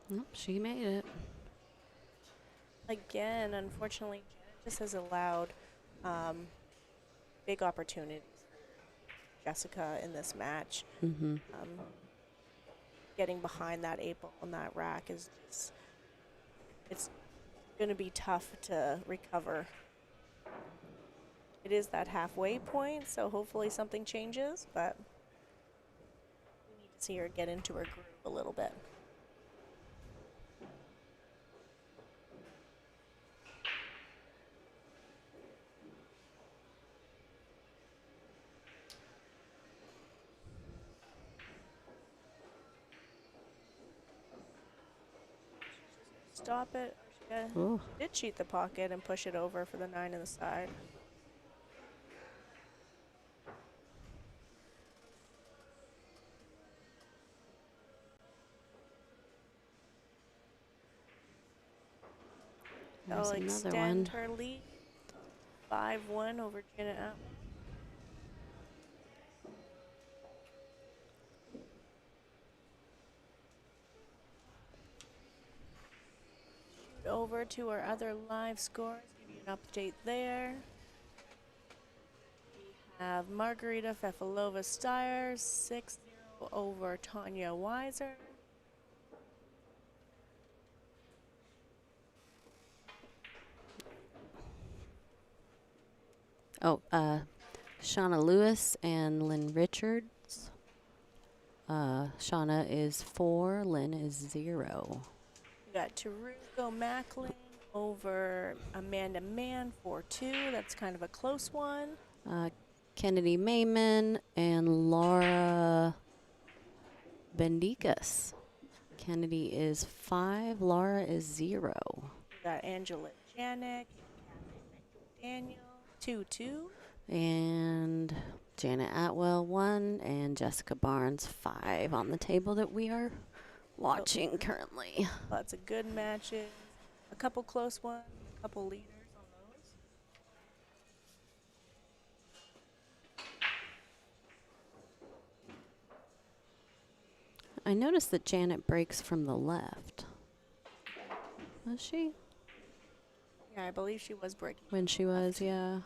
Nope, she made it. Again, unfortunately, Janet just has allowed big opportunities for Jessica in this match. Mm-hmm. Getting behind that 8 ball on that rack is just, it's going to be tough to recover. It is that halfway point, so hopefully something changes, but we need to see her get into her groove a little bit. Stop it. Ooh. She did cheat the pocket and push it over for the 9 in the side. There's They'll another extend one. her lead 5-1 over Janet Atwell. Shoot over to our other live scores. Give you an update there. We have Margarita Fefalova Steyer 6-0 over Tanya Weiser. Oh, Shauna Lewis and Lynn Richards. Shauna is 4, Lynn is 0. We got Tarugo Macklin over Amanda Mann 4-2. That's kind of a close one. Kennedy Mayman and Laura Bendikas. Kennedy is 5, Laura is 0. We got Angela Janik, Catherine McDaniel. 2-2. And Janet Atwell 1 and Jessica Barnes 5 on the table that we are watching currently. Lots of good matches. A couple close ones. A couple leaders on those. I noticed that Janet breaks from the left. Was she? Yeah, I believe she was breaking. When she was, yeah.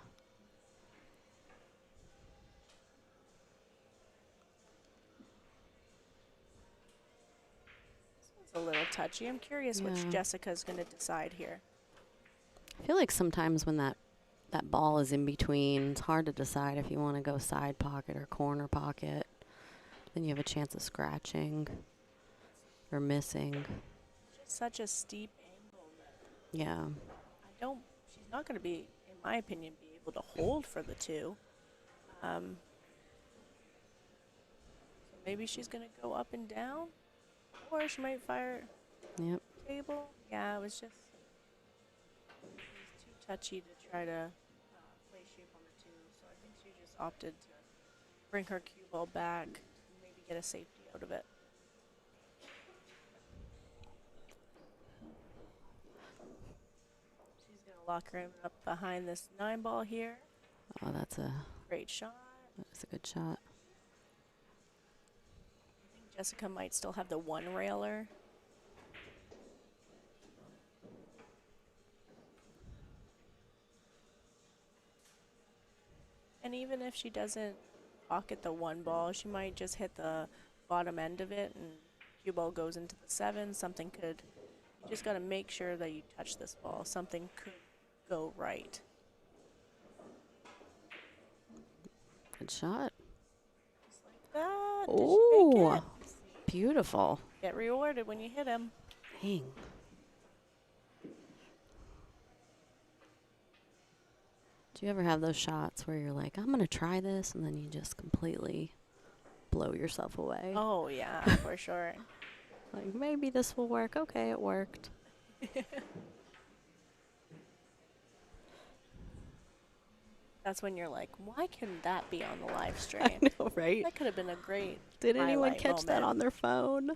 It's a little touchy. I'm curious which Yeah. Jessica's going to decide here. I feel like sometimes when that ball is in between, it's hard to decide if you want to go side pocket or corner pocket. Then you have a chance of scratching or missing. Just such a steep angle that Yeah. she's not going to be, in my opinion, be able to hold for the 2. So maybe she's going to go up and down, or she might fire Yep. table. Yeah, it was just too touchy to try to play shape on the 2. So I think she just opted to bring her cue ball back and maybe get a safety out of it. She's going to lock her up behind this 9 ball here. Oh, that's a Great shot. good shot. I think Jessica might still have the 1 railer. And even if she doesn't pocket the 1 ball, she might just hit the bottom end of it and cue ball goes into the 7. Something could, you just got to make sure that you touch this ball. Something could go right. Good shot. Just like that. Did she make Oh, it? beautiful. Get rewarded when you hit him. Dang. Do you ever have those shots where you're like, I'm going to try this, and then you just completely blow yourself away? Oh, yeah, for sure. Like, maybe this will work. Okay, it worked. That's when you're like, why couldn't that be on the live stream? I know, right? That could have been a great Did anyone highlight catch that moment. on their phone?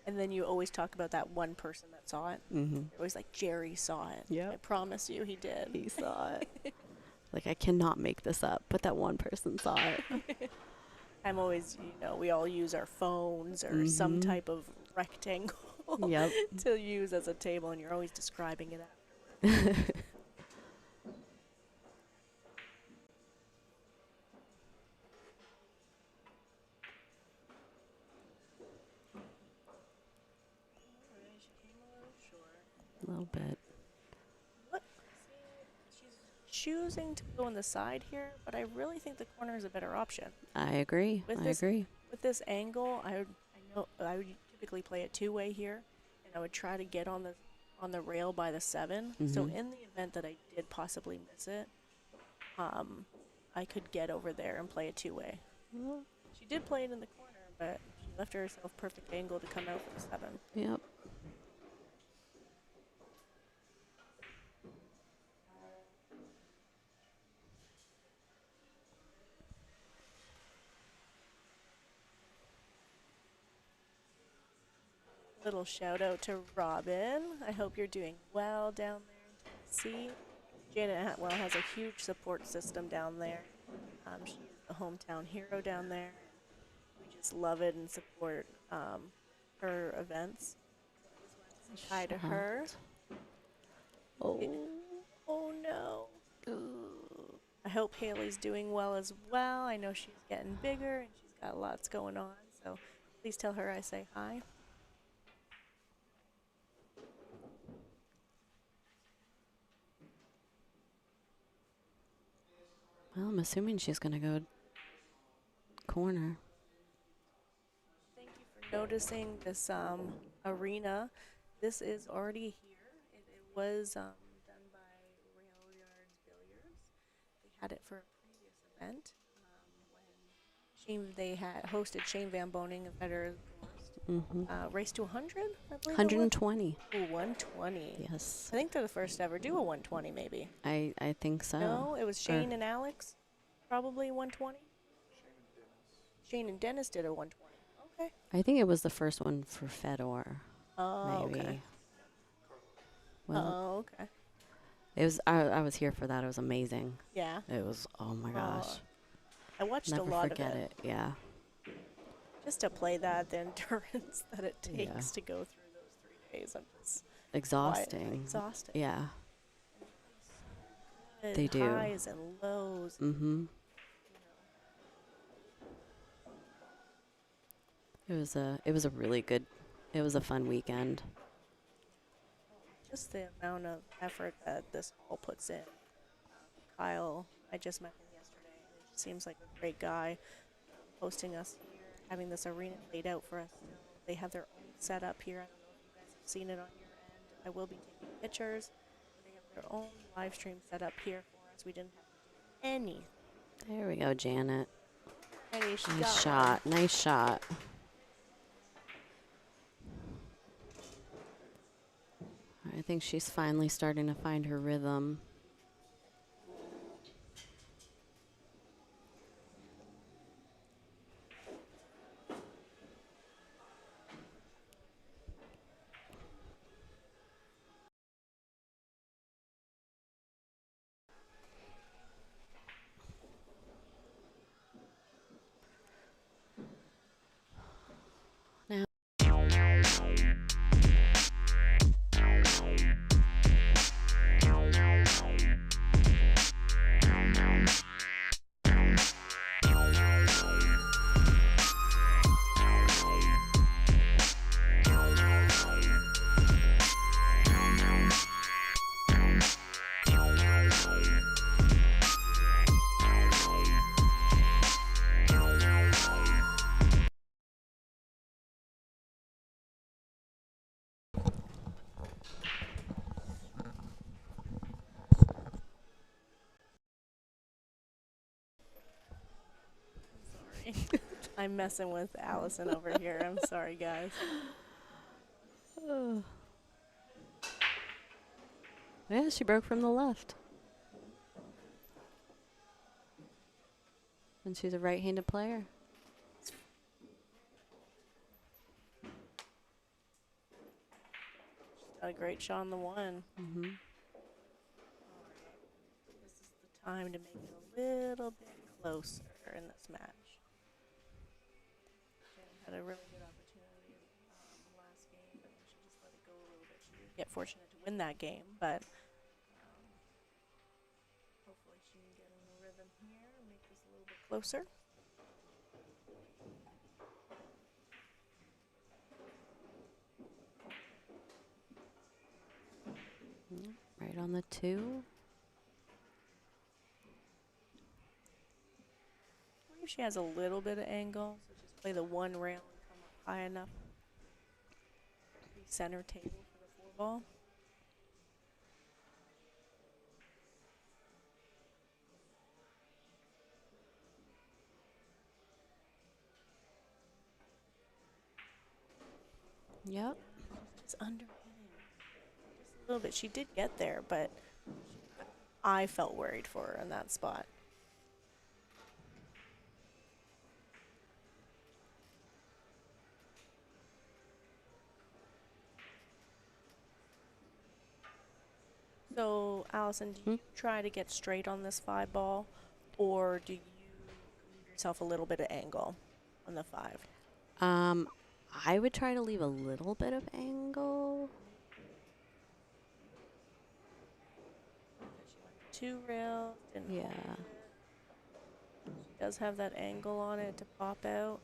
And then you always talk about that one person that saw it. Mm-hmm. You're always like, Jerry saw it. Yep. I promise you he did. He saw it. Like, I cannot make this up, but that one person saw it. I'm always, we all use our phones or some Mhm. type of rectangle Yep. to use as a table, and you're always describing it afterwards. Alright, she came a little short. A little bit. What? See, she's choosing to go on the side here, but I really think the corner is a better option. I agree. With I this- agree. With this angle, I would typically play it 2-way here, and I would try to get on the rail by the 7. So Mhm. in the event that I did possibly miss it, I could get over there and play a 2-way. She did play it in the corner, but she left herself perfect angle to come out for the 7. Yep. Little shout out to Robin. I hope you're doing well down there in Tennessee. Janet Atwell has a huge support system down there. She's the hometown hero down there. We just love it and support her events. So I just wanted to say hi to her. Oh. Oh no. I hope Haley's doing well as well. I know she's getting bigger and she's got lots going on. So please tell her I say hi. Well, I'm assuming she's going to go corner. Thank you for noticing this arena. This is already here. It was done by Railyard's Billiards. They had it for a previous event when they had hosted Shane Van Boning of Federer Gorst. Race to 100, I believe. 120. Ooh, 120. Yes. I think they're the first to ever do a 120, maybe. I think so. No, it was Shane and Alex, probably 120. Shane and Dennis did a 120. Okay. I think it was the first one for Fedor. Oh, Maybe. okay. Was it? Oh, okay. It was. I was here for that. It was amazing. Yeah. It was. Oh my gosh. I watched Never a lot forget of it. Yeah. Just to play that, the endurance that it takes Yeah. to go through those 3 days. I'm just Exhausting. exhausted. Yeah. And They do. highs and lows. Mm-hmm. It was a really good. It was a fun weekend. Just the amount of effort that this all puts in. Kyle, I just met him yesterday, and he just seems like a great guy. Hosting us here, having this arena laid out for us. They have their own setup here. I don't know if you guys have seen it on your end. I will be taking pictures. They have their own live stream set up here for us. We didn't have to do any. There we go, Janet. Hey, she got Nice one. shot. Nice shot. I think she's finally starting to find her rhythm. Now I'm messing with Allison over here. I'm sorry, guys. yeah, she broke from the left. And she's a right-handed player. Got a great shot on the one. Mm-hmm. This is the time to make it a little bit closer in this match. Jen had a really good opportunity last game, but she just let it go a little bit. She didn't get fortunate to win that game, but hopefully she can get in the rhythm here and make this a little bit closer. Right on the 2. I believe she has a little bit of angle, so just play the one rail and come up high enough. The center table for the 4-ball. Yep. It's underhitting just a little bit. She did get there, but I felt worried for her in that spot. So, Allison, do you try to get straight on this 5-ball, or do you leave yourself a little bit of angle on the 5? I would try to leave a little bit of angle. 2 rails, didn't Yeah. hold it. She does have that angle on it to pop out.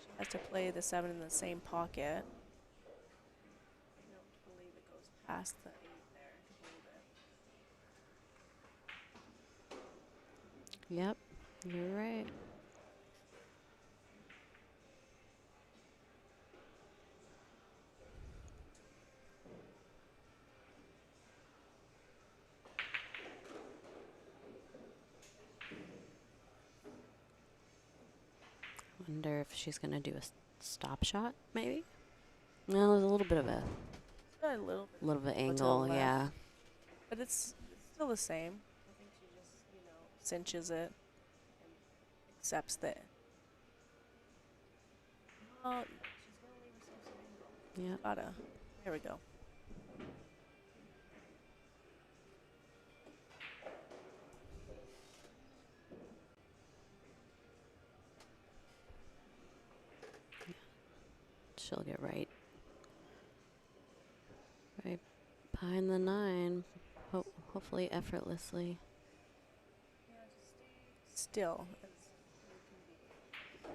She has to play the 7 in the same pocket. I don't believe it goes past the 8 there to hold it. Yep. You're right. wonder if she's going to do a stop shot, maybe? No, there's a little bit of a A little bit. little bit to the angle, left. yeah. But it's still the same. I think she just, cinches it and accepts that. Oh, she's going to leave herself some angle. Yeah. There we go. She'll get right behind the 9, hopefully effortlessly. Yeah, just stay still as you can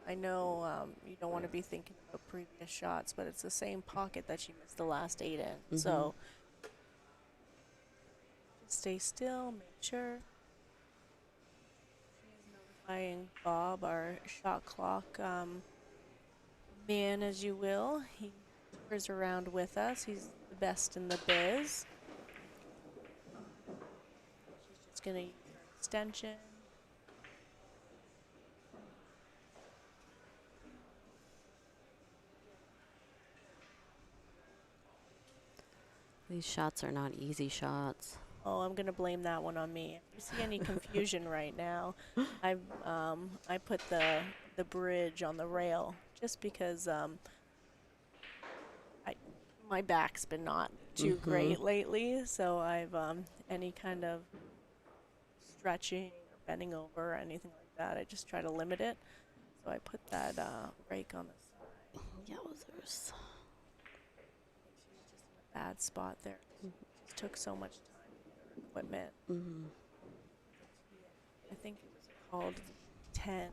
be. I know you don't want to be thinking about previous shots, but it's the same pocket that she missed the last 8 in. So just stay still, make sure. She is notifying Bob, our shot clock man, as you will. He tours around with us. He's the best in the biz. She's just going to use her extension. These shots are not easy shots. Oh, I'm gonna blame that one on me. If you see any confusion right now, I put the bridge on the rail just because my back's been not too great lately, so I've any kind of stretching or bending over or anything like that, I just try to limit it. So I put that rake on the side. Yowzers. She's just in a bad spot there. Just took so much time with her equipment. I think it was called 10.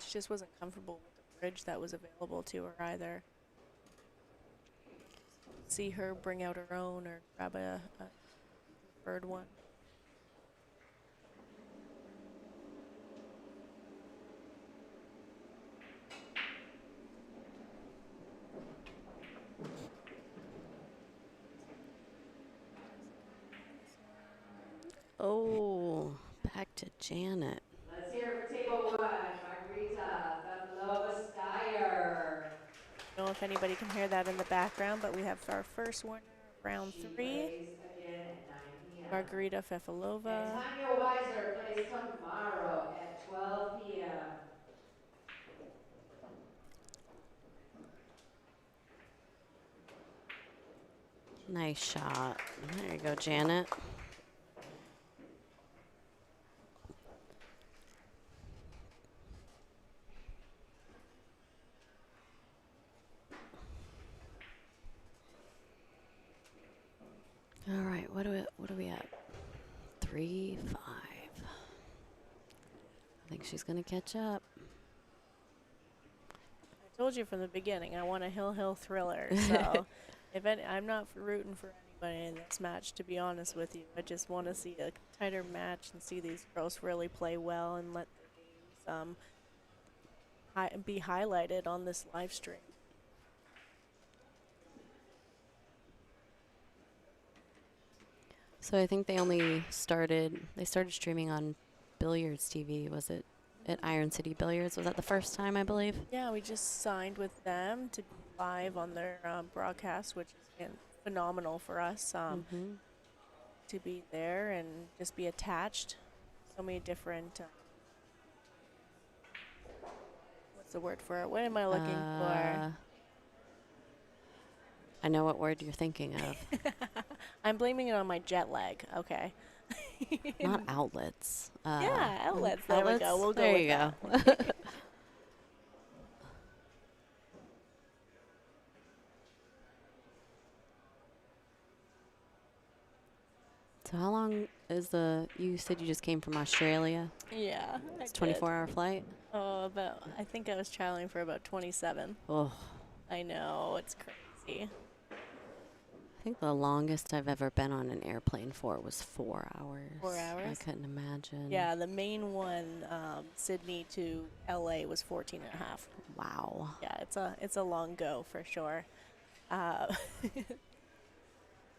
She just wasn't comfortable with the bridge that was available to her either. See her bring out her own or grab a preferred one. Oh, back to Janet. Let's hear it for table 1, Margarita Steyer. I don't know if anybody can hear that in the background, but we have our first winner of round 3, Plays again at 9 p.m. Margarita And Fefilova. Tanya Weiser plays tomorrow at 12 p.m. Nice shot. There you go, Janet. All right, what are we at? 3-5. I think she's gonna catch up. I told you from the beginning I want a hill thriller, so I'm not rooting for anybody in this match, to be honest with you. I just want to see a tighter match and see these girls really play well and let their games be highlighted on this live stream. So I think they started streaming on Billiards TV. Was it at Iron City Billiards? Was that the first time, I believe? Yeah, we just signed with them to be live on their broadcast, which has been phenomenal for us to be there and just be attached. So many different. What's the word for it? What am I looking for? I know what word you're thinking of. I'm blaming it on my jet lag. Okay. Not outlets. Yeah, outlets. There outlets? we go. We'll go there with you that. go. So how long is you said you just came from Australia? Yeah. It's a 24-hour flight? Oh, I think I was traveling for about 27. Oh. I know, it's crazy. I think the longest I've ever been on an airplane for was 4 hours. 4 hours? I couldn't imagine. Yeah, the main one, Sydney to LA, was 14 and a half. Wow. Yeah, it's a long go for sure. But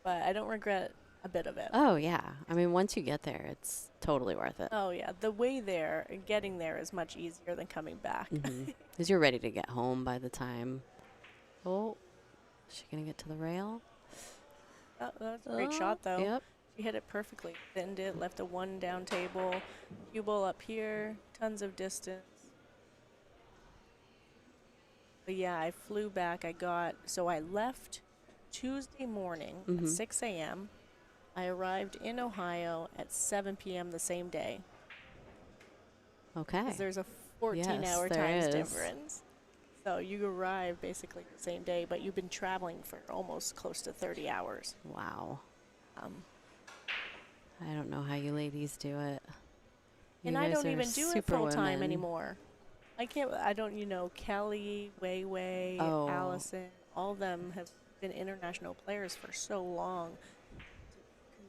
I don't regret a bit of it. Oh, yeah. I mean, once you get there, it's totally worth it. Oh yeah, the way there and getting there is much easier than coming back. Because you're ready to get home by the time. Oh, is she going to get to the rail? Oh, that's a great shot though. Yep. She hit it perfectly. Thinned it, left a 1 down table. Cue ball up here, tons of distance. But yeah, I flew back. So I left Tuesday morning at 6 a.m. I arrived in Ohio at 7 p.m. the same day. Okay. 'Cause there's a 14-hour there time is. difference. So you arrive basically the same day, but you've been traveling for almost close to 30 hours. Wow. Um, I don't know how you ladies do it. and You I guys don't are even do it super full time women. anymore. Kelly, Wei, Oh. Allison, all of them have been international players for so long. To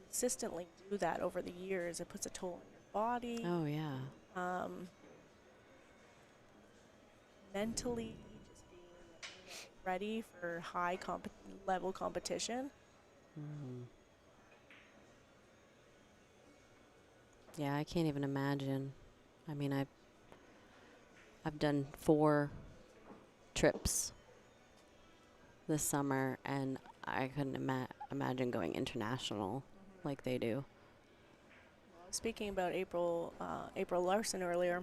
consistently do that over the years, it puts a toll on your body. Oh, yeah. Mentally, just being ready for high level competition. Yeah, I can't even imagine. I mean, I've done 4 trips this summer, and I couldn't imagine going international like they do. Speaking about April Larson earlier,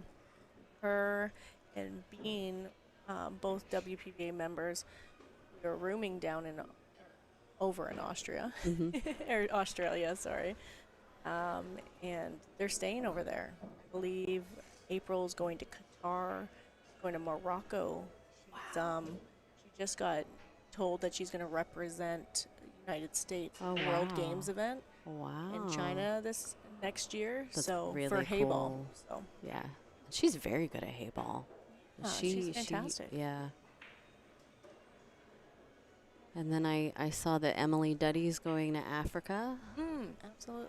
her and Bean, both WPBA members, we were rooming down over in Austria, or Australia, sorry, and they're staying over there. I believe April's going to Qatar, going to Morocco. She just got told that she's going to represent the United States at the World wow. Games event Wow. in China this next year. That's so really for hayball. cool. So Yeah. She's very good at hayball. she's fantastic. Yeah. And then I saw that Emily Duddy's going to Africa. Absolutely.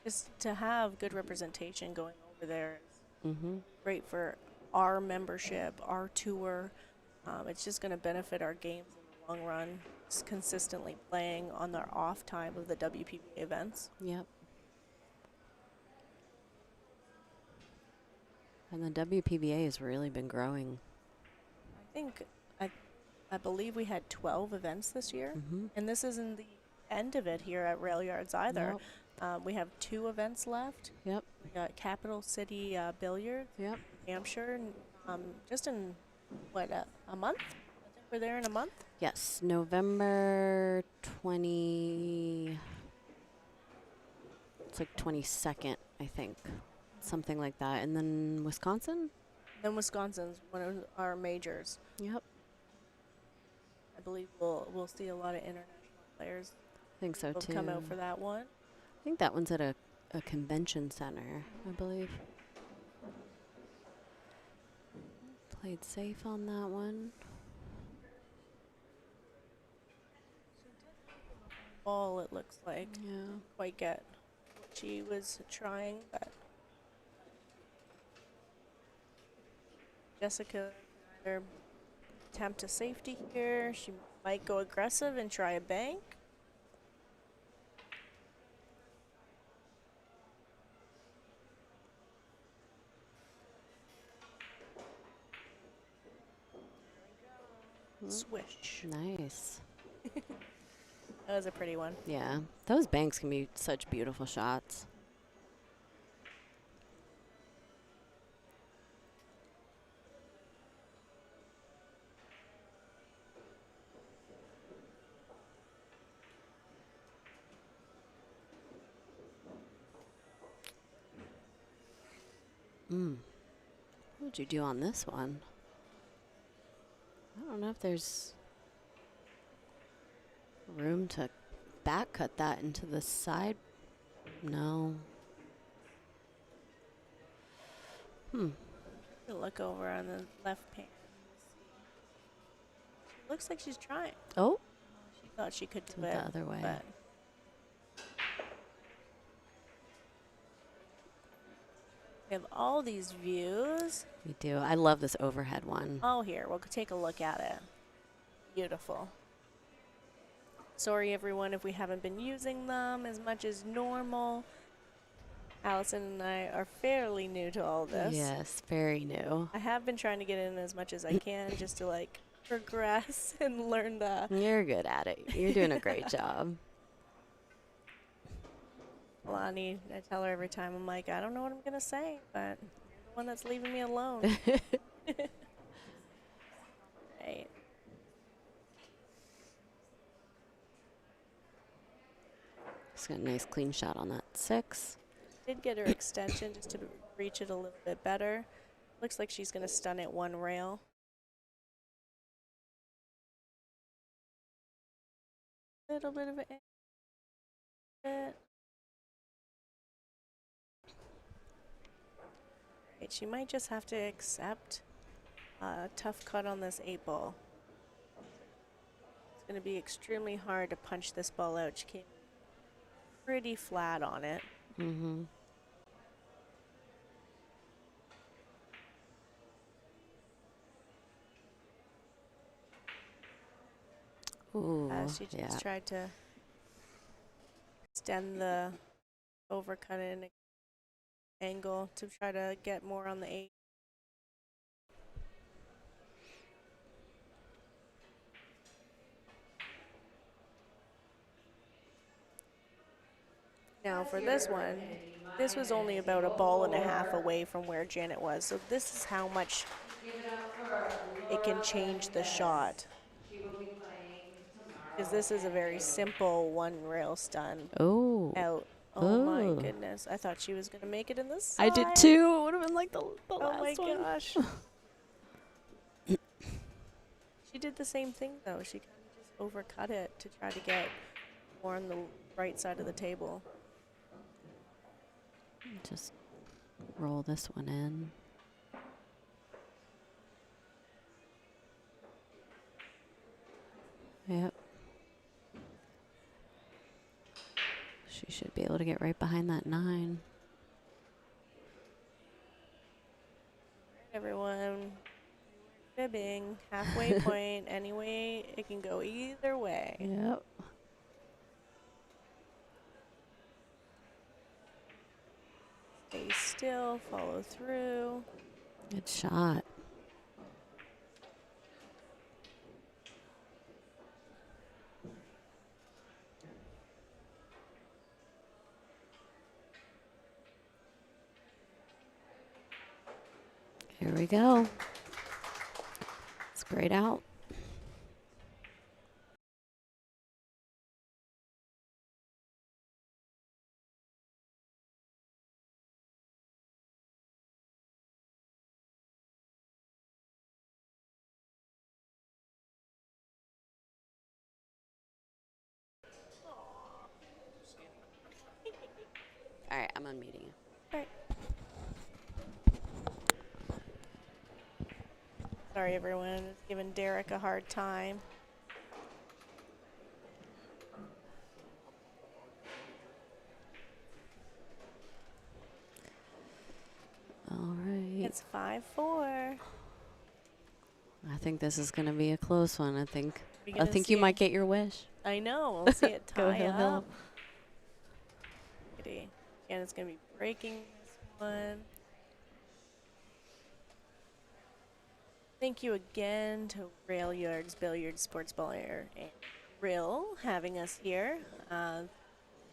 Just to have good representation going over there is great for our membership, our tour. It's just going to benefit our games in the long run. Just consistently playing on their off time of the WPBA events. Yep. And the WPBA has really been growing. I believe we had 12 events this year, and this isn't the end of it here at Railyards either. Nope. We have 2 events left. Yep. We got Capital City Billiards, Yep. Hampshire, just in a month. I think we're there in a month. Yes, November 20. It's like 22nd, I think. Something like that. And then Wisconsin? Then Wisconsin's one of our majors. Yep. I believe we'll see a lot of international players I think so will too. come out for that one. I think that one's at a convention center, I believe. Played safe on that one. Ball, it looks like. Yeah. Quite get what she was trying, but Jessica either attempt a safety here. She might go aggressive and try a bank. Swish. Nice. That was a pretty one. Yeah. Those banks can be such beautiful shots. What would you do on this one? I don't know if there's room to back cut that into the side. No. Look over on the left pan. Looks like she's trying. Oh, She thought she could do went it the other way. but we have all these views. we do. I love this overhead one. Oh, here, we'll take a look at it. Beautiful. Sorry, everyone, if we haven't been using them as much as normal. Allison and I are fairly new to all this. Yes, very new. I have been trying to get in as much as I can just to like progress and learn the. You're good at it. You're doing a great job. Lonnie, I tell her every time, I'm like, I don't know what I'm going to say, but you're the one that's leaving me alone. Right. Just got a nice clean shot on that 6. Did get her extension just to reach it a little bit better. Looks like she's going to stun at 1 rail. Little bit of it. Right, she might just have to accept a tough cut on this 8 ball. It's going to be extremely hard to punch this ball out. She came pretty flat on it. Mm-hmm. Ooh, She just tried to extend the overcut in an angle to try to get more on the 8. Now for this one, this was only about a ball and a half away from where Janet was. So this is how much it can change the shot. Because this is a very simple 1 rail stun out. Oh my goodness. I thought she was going to make it in the side. I did too. It would have been like the last one. Oh my gosh. She did the same thing though. She kind of just overcut it to try to get more on the right side of the table. Just roll this one in. Yep. She should be able to get right behind that 9. Everyone, fibbing, halfway point, anyway, it can go either way. Yep. Stay still, follow through. Good shot. Here we go. It's grayed out. All right, I'm unmuting you. All right. Sorry, everyone. It's giving Derek a hard time. All right. It's 5-4. I think this is going to be a close one. I think You're gonna you see might get your wish. I know. We'll see it Go tie hill, up. hill. And it's going to be breaking this one. Thank you again to Railyard's Billiards Sports Ball Air and Grill having us here. I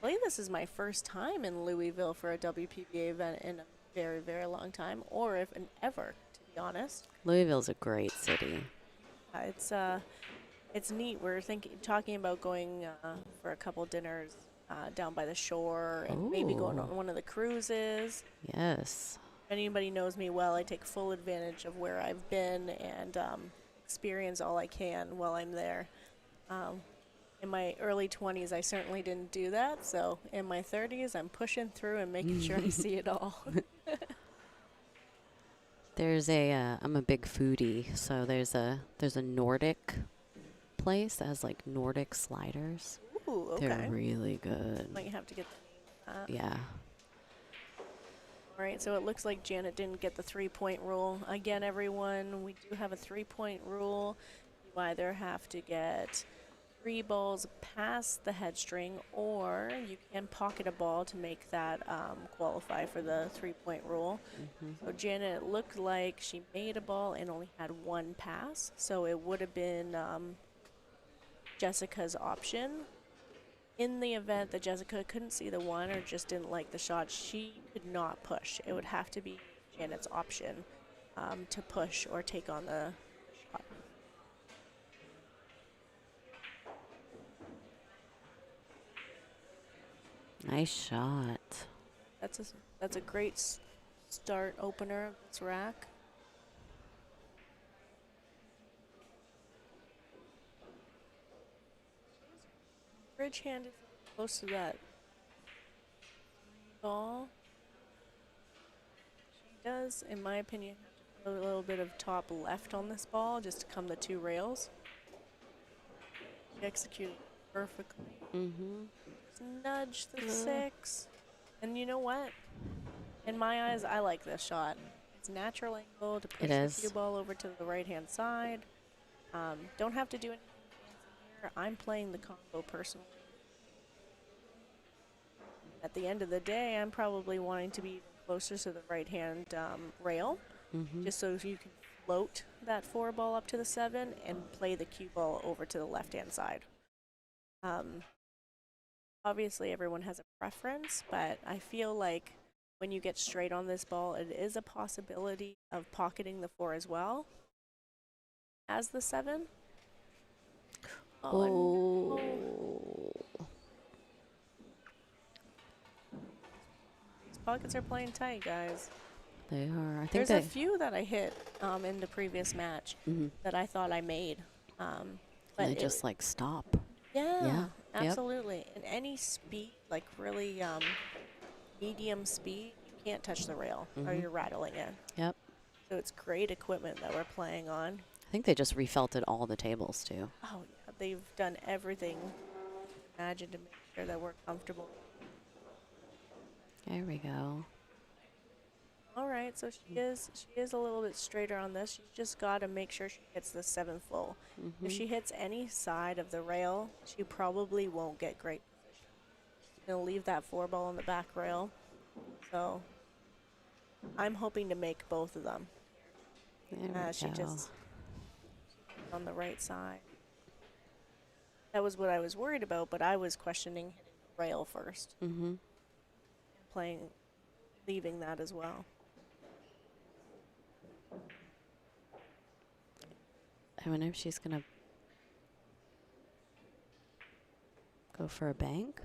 believe this is my first time in Louisville for a WPBA event in a very, very long time, or if an ever, to be honest. Louisville's a great city. It's neat. We're talking about going for a couple dinners down by the shore and maybe going on one of the cruises. Yes. If anybody knows me well, I take full advantage of where I've been and experience all I can while I'm there. In my early 20s, I certainly didn't do that. So in my 30s, I'm pushing through and making sure I see it all. I'm a big foodie, so there's a Nordic place that has like Nordic sliders. Ooh, okay. They're really good. Might have to get that. Yeah. All right, so it looks like Janet didn't get the 3-point rule. Again, everyone, we do have a 3-point rule. You either have to get 3 balls past the head string, or you can pocket a ball to make that qualify for the 3-point rule. So Janet, it looked like she made a ball and only had 1 pass, so it would have been Jessica's option. In the event that Jessica couldn't see the 1 or just didn't like the shot, she could not push. It would have to be Janet's option to push or take on the shot. Nice shot. That's a great start opener of this rack. Bridge hand is close to that ball. She does, in my opinion, have to put a little bit of top left on this ball just to come the 2 rails. She executed perfectly. Just nudge the 6. And you know what? In my eyes, I like this shot. It's natural angle to push the cue ball over to the right-hand side. Don't have to do anything fancy here. I'm playing the combo personally. At the end of the day, I'm probably wanting to be closer to the right-hand rail, just so you can float that 4 ball up to the 7 and play the cue ball over to the left-hand side. Obviously, everyone has a preference, but I feel like when you get straight on this ball, it is a possibility of pocketing the 4 as well as the 7. Oh. These pockets are playing tight, guys. They are. I think There's a few that I hit in the previous match that I thought I made. But they just like stop. Yeah, absolutely. And any speed, like really medium speed, you can't touch the rail or you're rattling it. Yep. So it's great equipment that we're playing on. I think they just refelted all the tables too. Oh, yeah. They've done everything imagined to make sure that we're comfortable. There we go. All right, so she is a little bit straighter on this. She's just got to make sure she hits the 7 full. If she hits any side of the rail, she probably won't get great position. She's going to leave that 4 ball on the back rail. So I'm hoping to make both of them. There we She go. just on the right side. That was what I was worried about, but I was questioning hitting the rail first. Leaving that as well. I wonder if she's gonna go for a bank.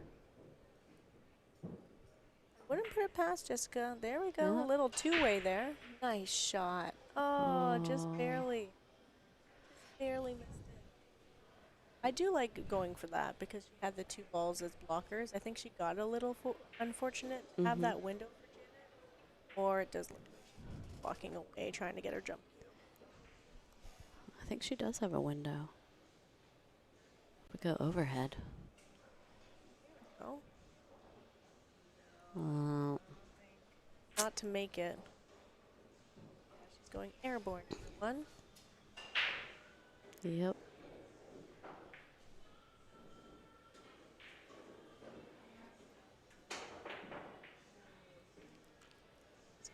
Wouldn't put it past Jessica. There we go. A little 2-way there. Nice shot. Oh, just barely. Barely missed it. I do like going for that because she had the 2 balls as blockers. I think she got a little unfortunate to have that window for Janet. Or it does look like she's walking away trying to get her jump. I think she does have a window. We go overhead. Oh, Oh. not to make it. She's going airborne. 1. Yep.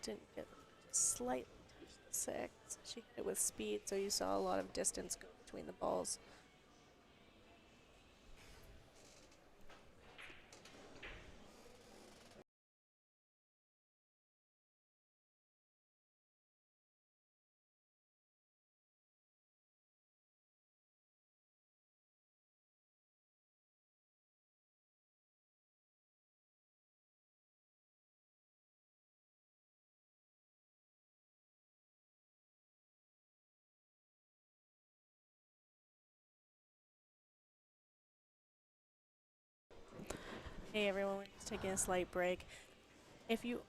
Didn't get slightly touch the 6. She hit it with speed, so you saw a lot of distance go between the balls. Hey everyone, we're just taking a slight break. If you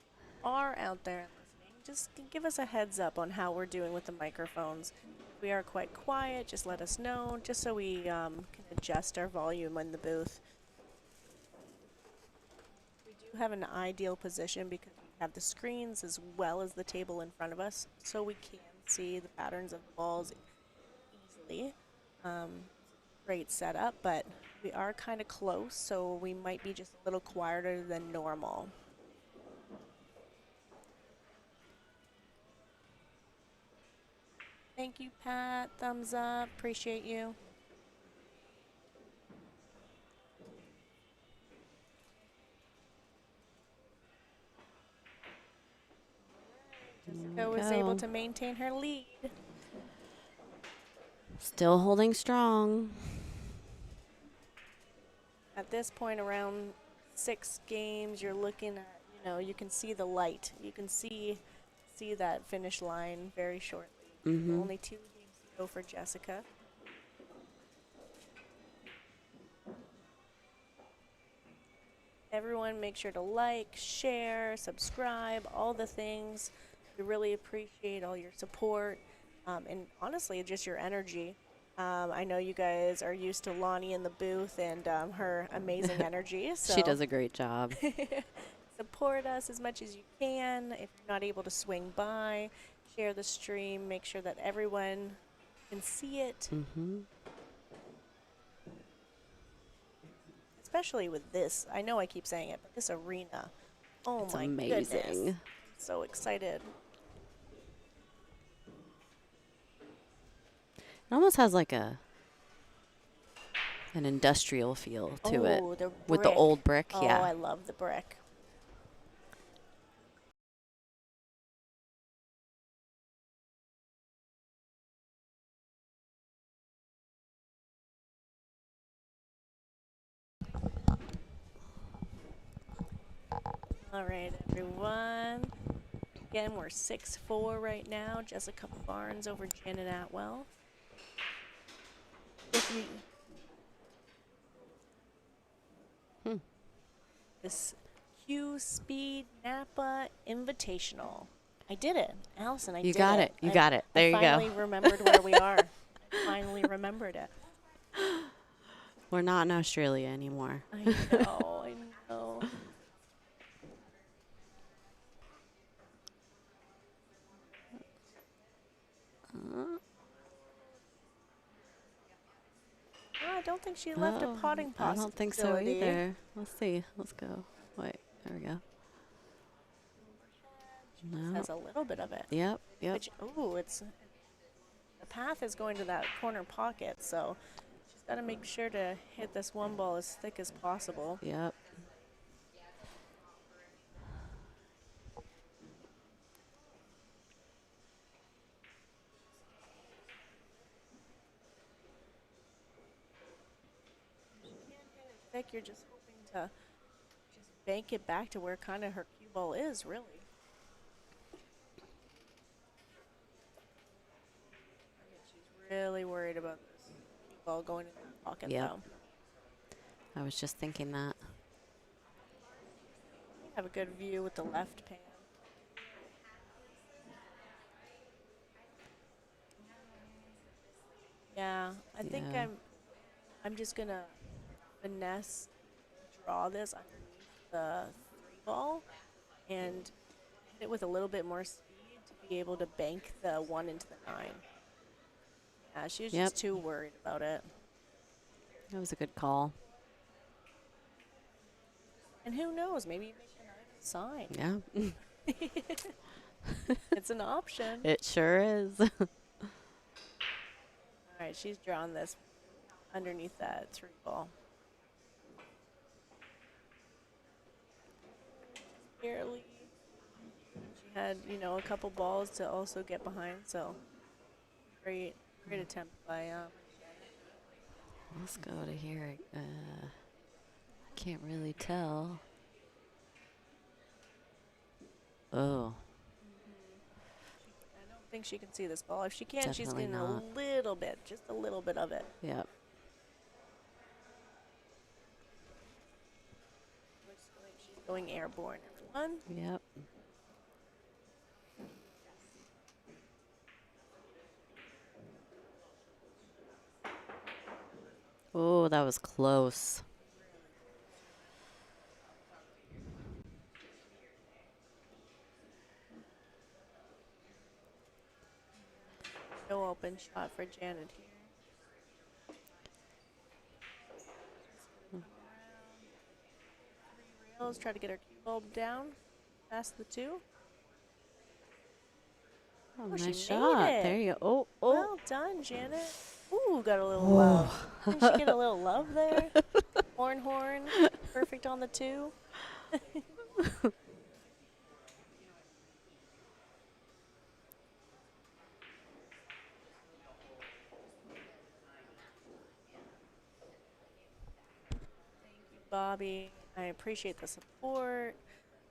are out there listening, just give us a heads up on how we're doing with the microphones. If we are quite quiet, just let us know, just so we can adjust our volume in the booth. We do have an ideal position because we have the screens as well as the table in front of us, so we can see the patterns of the balls easily. great setup, but we are kind of close, so we might be just a little quieter than normal. Thank you, Pat. Thumbs up. Appreciate you. Jessica was able to maintain her lead. Still holding strong. At this point, around 6 games, you're looking at, you can see the light. You can see that finish line very shortly. Only 2 games to go for Jessica. Everyone, make sure to like, share, subscribe, all the things. We really appreciate all your support and honestly, just your energy. I know you guys are used to Lonnie in the booth and her amazing energy. So She does a great job. support us as much as you can. If you're not able to swing by, share the stream. Make sure that everyone can see it. Especially with this. I know I keep saying it, but this arena. Oh It's my amazing. goodness. So excited. It almost has like an industrial feel to it. The With the brick. old brick, Oh, yeah. I love the brick. All right, everyone. Again, we're 6-4 right now. Jessica Barnes over Janet Atwell. This CueSpeed Napa Invitational. I did it. Allison, I did it. You got it. You got it. There you I go. finally remembered where we are. I finally remembered it. We're not in Australia anymore. I know, I know. I don't think she left a potting I possibility. don't think so either. Let's see. Let's go. Wait, there we go. No. Has a little bit of it. Yep, yep. Which, the path is going to that corner pocket, so she's got to make sure to hit this one ball as thick as possible. Yep. Thick, you're just hoping to just bank it back to where kind of her cue ball is, really. She's really worried about this cue ball going in that pocket, Yep. though. I was just thinking that. Have a good view with the left pan. Yeah, I think Yeah. I'm just gonna finesse draw this underneath the 3 ball and hit it with a little bit more speed to be able to bank the 1 into the 9. Yeah, she was Yep. just too worried about it. That was a good call. And who knows, maybe you make an item sign. Yeah. It's an option. It sure is. All right, she's drawn this underneath that 3 ball. Barely. She had, a couple balls to also get behind, so great attempt by Let's go to here. I can't really tell. Oh. I don't think she can see this ball. If she can, she's Definitely getting not. a little bit, just a little bit of it. Yep. Looks like she's going airborne, everyone. Yep. Oh, that was close. No open shot for Janet here. heels, try to get her cue ball down past the 2. Oh, she nice made shot. it. There you go. Oh, oh. Well done, Janet. Ooh, got a little love. Didn't she get a little love there? Horn. Perfect on the 2. Bobby, I appreciate the support.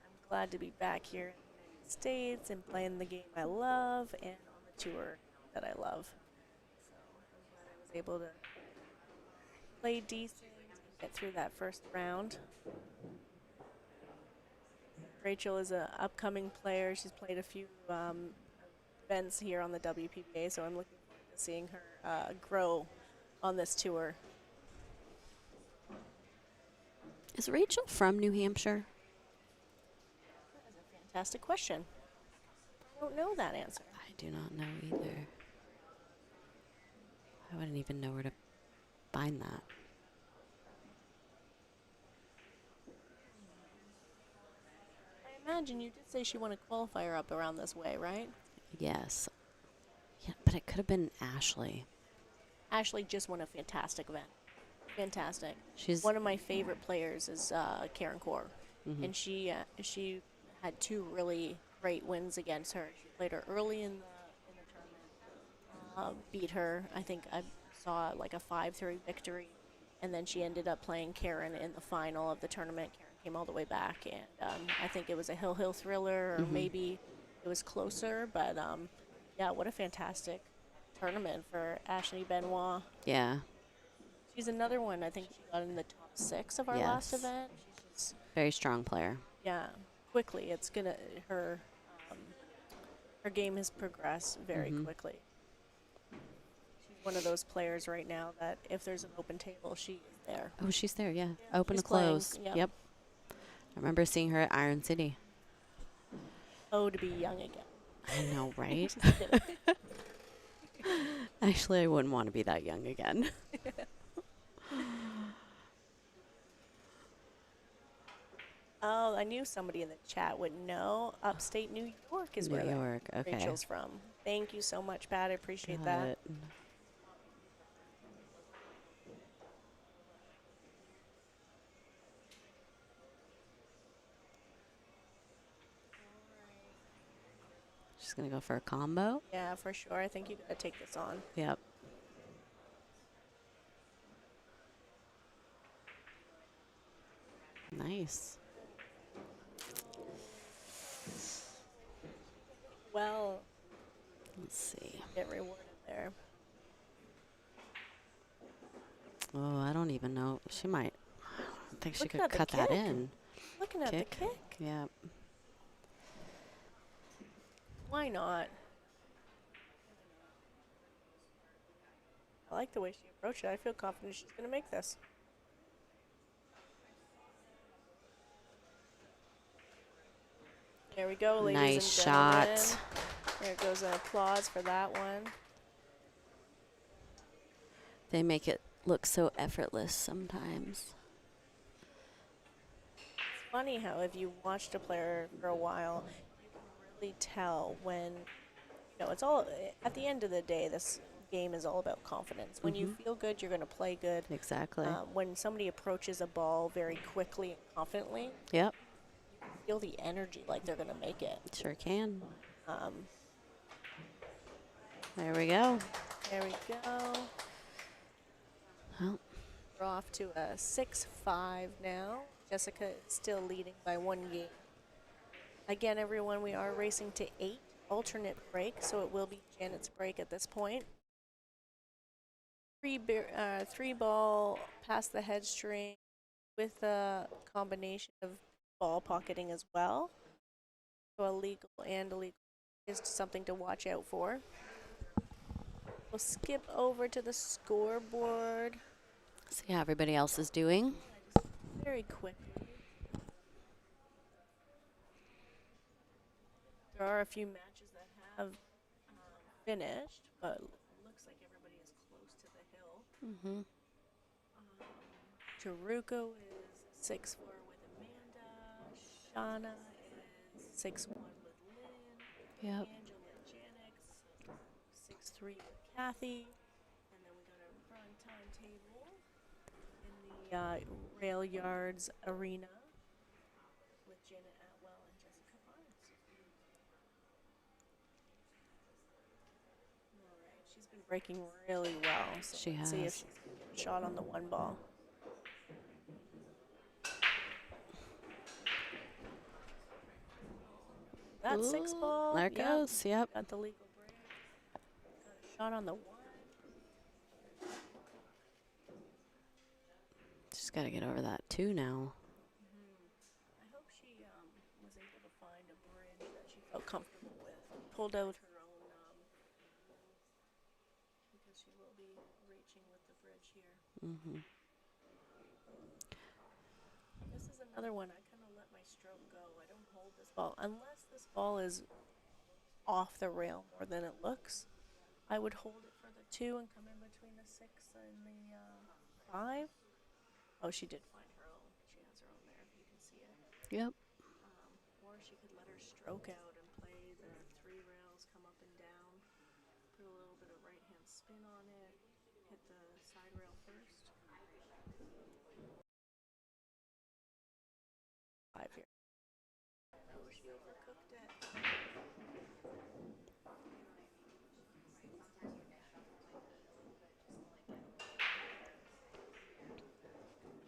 I'm glad to be back here in the United States and playing the game I love and on the tour that I love. So I'm glad I was able to play decent and get through that first round. Rachel is an upcoming player. She's played a few events here on the WPBA, so I'm looking forward to seeing her grow on this tour. Is Rachel from New Hampshire? That is a fantastic question. I don't know that answer. I do not know either. I wouldn't even know where to find that. I imagine you did say she won a qualifier up around this way, right? Yes. Yeah, but it could have been Ashley. Ashley just won a fantastic event. Fantastic. She's One of my favorite players is Karen Core, Mhm. and she had 2 really great wins against her. She played her early in the tournament, beat her. I think I saw like a 5-3 victory, and then she ended up playing Karen in the final of the tournament. Karen came all the way back, and I think it was a hill thriller, or maybe it was closer. But yeah, what a fantastic tournament for Ashley Benoit. yeah, She's another one. I think she got in the top 6 of our last Yes. event. She's just, very strong player. yeah, quickly. It's gonna her game has progressed very quickly. She's one of those players right now that if there's an open table, she is there. Oh, she's there. Yeah, open she's to close. playing, Yep. I remember seeing her at Iron City. Oh, to be young again. I know, right? Just kidding. Actually, I wouldn't want to be that young again. Oh, I knew somebody in the chat would know. Upstate New York is New where York. Okay. Rachel's from. Thank you so much, Pat. I appreciate Got that. it. She's gonna go for a combo. Yeah, for sure. I think you gotta take this on. Yep. Nice. Well, Let's see. get rewarded there. Oh, I don't even know. She might. I don't think she Looking could at the cut that kick. in. Looking at Kick. the kick. Yep. Why not? I like the way she approached it. I feel confident she's going to make this. There we go, ladies Nice and gentlemen. shot. There goes an applause for that one. They make it look so effortless sometimes. It's funny how if you watched a player for a while, you can really tell when, it's all, at the end of the day, this game is all about confidence. When you feel good, you're going to play good. Exactly. When somebody approaches a ball very quickly and confidently, Yep. feel the energy like they're going to make it. Sure can. Um, There we go. there we go. Well, We're off to a 6-5 now. Jessica is still leading by 1 game. Again, everyone, we are racing to 8 alternate break, so it will be Janet's break at this point. 3 ball past the head string with a combination of ball pocketing as well. So illegal and illegal is something to watch out for. We'll skip over to the scoreboard see how everybody else is doing. very quickly. There are a few matches that have finished, but looks like everybody is close to the hill. Mm-hmm. Taruko is 6-4 with Amanda. Shauna is 6'1" with Lynn. Yep. Angela Janix, 6'3" with Kathy. And then we got a prime time table in the Railyards arena with Jenna Atwell and Jessica Barnes. All right, she's been breaking really well. So She let's see if has. she's gonna get a shot on the one ball. That's 6 Ooh, ball. there it Yep. goes. Yep. Got the legal break. Got a shot on the one. She's got to get over that 2 now. I hope she was able to find a bridge that she felt comfortable with. Pulled out her own because she will be reaching with the bridge here. Mm-hmm. This is another one. I kind of let my stroke go. I don't hold this ball unless this ball is off the rail more than it looks. I would hold it for the 2 and come in between the 6 and the 5. Oh, she did find her own. She has her own there, if you can see it. Yep. Or she could let her stroke out and play the 3 rails, come up and down, put a little bit of right hand spin on it, hit the side rail first. 5 here. Oh, she overcooked it.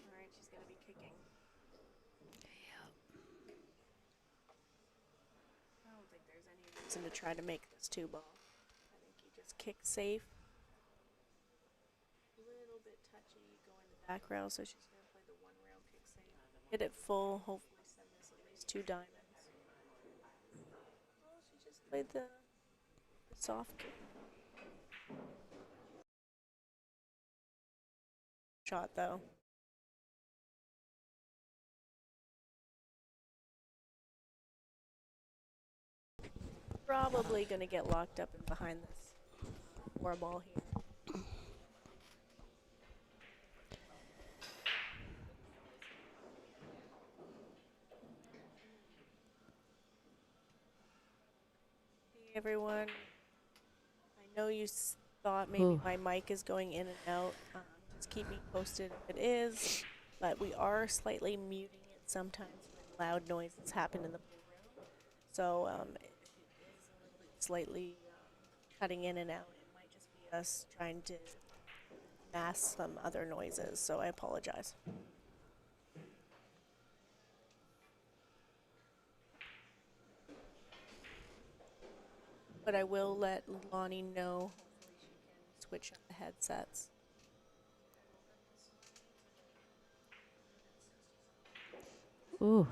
Alright, she's going to be kicking. I don't think there's any reason to try to make this 2 ball. I think you just kick safe. A little bit touchy going the back rail, so she's going to play the 1 rail kick safe. Hit it full, hopefully send this at least 2 diamonds. Oh, she just played the soft kick. Shot though. Probably going to get locked up in behind this 4 ball here. Hey everyone, I know you thought maybe Ooh. my mic is going in and out. Just keep me posted if it is, but we are slightly muting it sometimes when loud noises happen in the playroom. So it is a little bit slightly cutting in and out. It might just be us trying to mask some other noises, so I apologize. But I will let Lonnie know. Hopefully she can switch up the headsets. Ooh.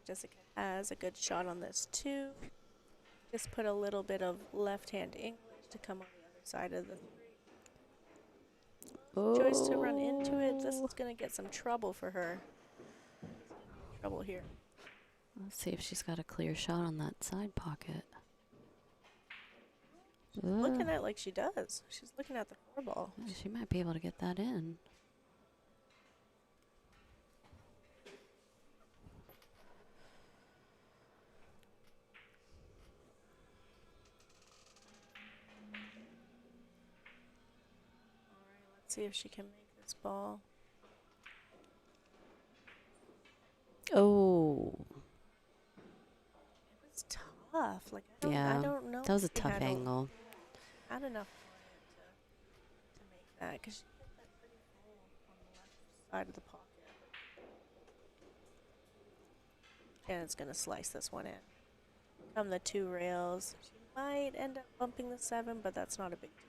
Jessica has a good shot on this too. Just put a little bit of left-hand English to come on the other side of the 3. Choice to run into it. This is going to get some trouble for her. Trouble here. Let's see if she's got a clear shot on that side pocket. Looking at it like she does. She's looking at the 4 ball. She might be able to get that in. Let's see if she can make this ball. Oh. It was tough. Like I Yeah. don't know. That was a if she tough had angle. Had enough to make that because she hit that pretty full on the left side of the pocket. And it's going to slice this one in. Come the 2 rails. She might end up bumping the 7, but that's not a big deal.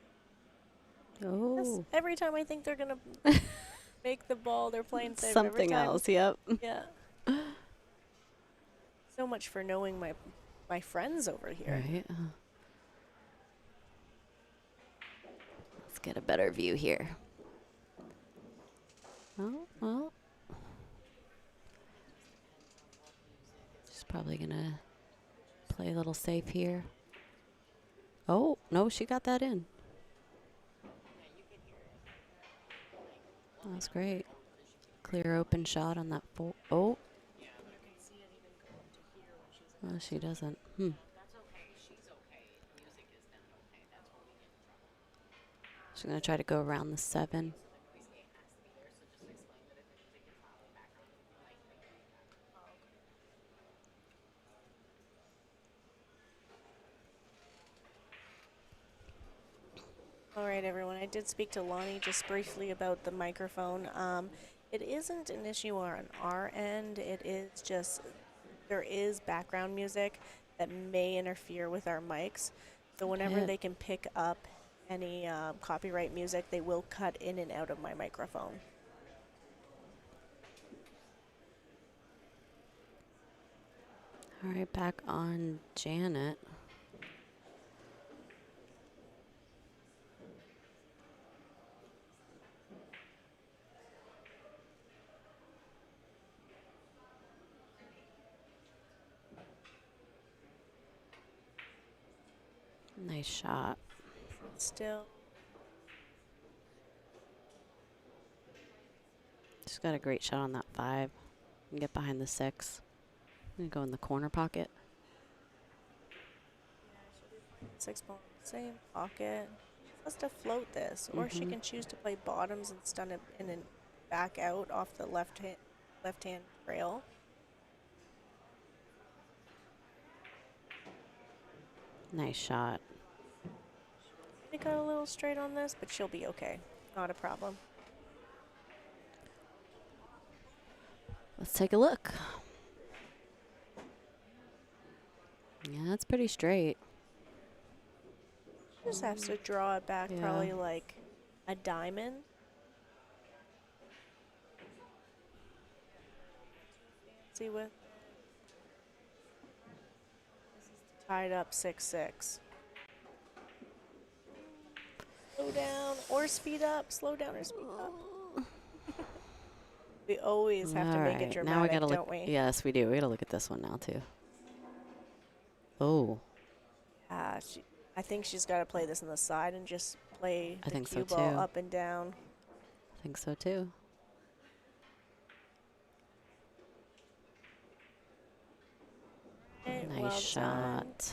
Oh. Every time I think they're going to make the ball, they're playing safe. Something else, yep. Yeah. So much for knowing my friends over here. Right. Let's get a better view here. Oh, well. She's probably going to play a little safe here. Oh, no, she got that in. That's great. Clear open shot on that full. Oh. Oh, she doesn't. She's going to try to go around the 7. All right, everyone. I did speak to Lonnie just briefly about the microphone. It isn't an issue on our end. It is just there is background music that may interfere with our mics. So whenever Okay. they can pick up any copyright music, they will cut in and out of my microphone. All right, back on Janet. Nice shot. Still, She's got a great shot on that 5. And get behind the 6. And go in the corner pocket. 6 ball, same pocket. She has to float this, or she can choose to play bottoms and stun it in and back out off the left hand rail. Nice shot. She got a little straight on this, but she'll be okay. Not a problem. Let's take a look. Yeah, that's pretty straight. Just has to draw it back, Yeah. probably like a diamond. See what? This is tied up 6-6. Slow down or speed up. Slow down or speed up. We always have to make it dramatic, now we gotta don't look. we? Yes, we do. We gotta look at this one now too. Oh, I think she's got to play this on the side and just play I the think so cue ball too. up and down. I think so too. Okay, Nice well done. shot.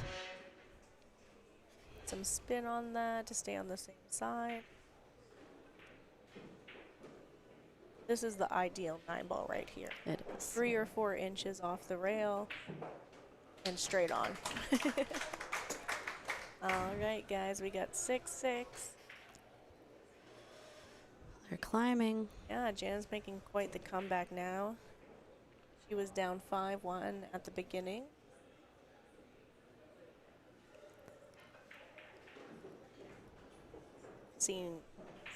Some spin on that to stay on the same side. This is the ideal 9 ball right here. It is. 3 or 4 inches off the rail and straight on. All right, guys, we got 6-6. They're climbing. Yeah, Jan's making quite the comeback now. She was down 5-1 at the beginning. Seen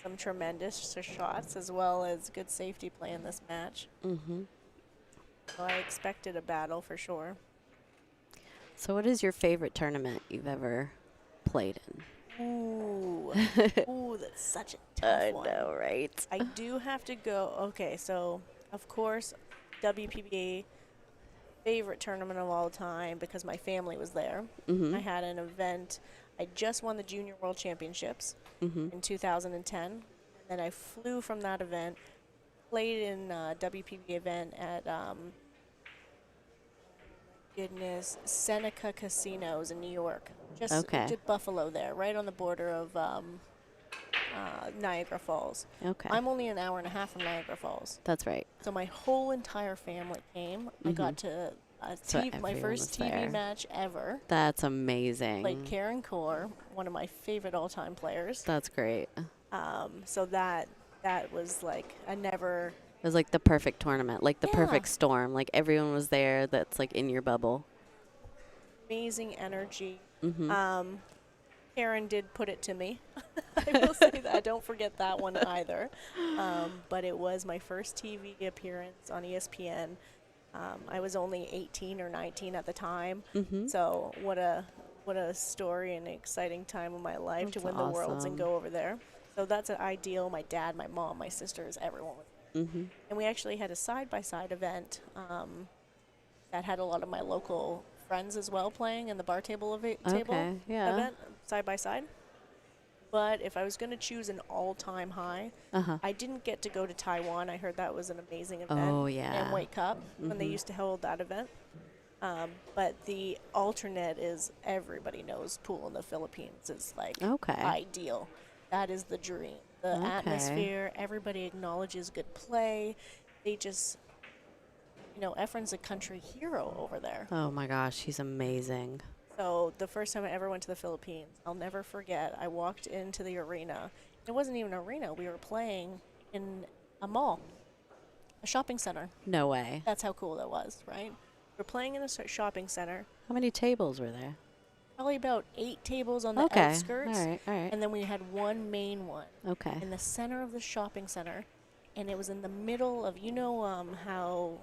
some tremendous shots as well as good safety play in this match. Mm-hmm. So I expected a battle for sure. So, what is your favorite tournament you've ever played in? Ooh, ooh, that's such a tough one. right? I do have to go. Okay, so of course, WPBA favorite tournament of all time because my family was there. Mm-hmm. I had an event. I just won the Junior World Championships Mm-hmm. in 2010. And then I flew from that event, played in a WPBA event at Seneca Casinos in New York. Just Buffalo there, right on the border of Niagara Falls. Okay. I'm only an hour and a half from Niagara Falls. That's right. So my whole entire family came. I got to So my everyone first was TV there. match ever. That's amazing. Played Karen Kaur, one of my favorite all-time players. That's great. So that was like I never. It was like the perfect tournament, like the Yeah. perfect storm. Like everyone was there that's like in your bubble. Amazing energy. Mm-hmm. Karen did put it to me. I will say that. Don't forget that one either. But it was my first TV appearance on ESPN. I was only 18 or 19 at the time. Mm-hmm. So what a story and exciting time of my life to That's win the Worlds and awesome. go over there. So that's an ideal. My dad, my mom, my sisters, everyone was there. Mm-hmm. And we actually had a side-by-side event that had a lot of my local friends as well playing in the bar table Okay, yeah. event side by side. But if I was going to choose an all-time high, Uh-huh. I didn't get to go to Taiwan. I heard that was an amazing event. Oh, yeah. And Wake Cup when they used to hold that event. But the alternate is everybody knows pool in the Philippines is like Okay. ideal. That is the dream. The Okay. atmosphere, everybody acknowledges good play. They just, Efren's a country hero over there. Oh, my gosh. He's amazing. So the first time I ever went to the Philippines, I'll never forget, I walked into the arena. It wasn't even an arena. We were playing in a mall, a shopping center. No way. That's how cool that was, right? We're playing in a shopping center. How many tables were there? Probably about 8 tables on the Okay. outskirts. All right. And then we had one main one Okay. in the center of the shopping center. And it was in the middle of, how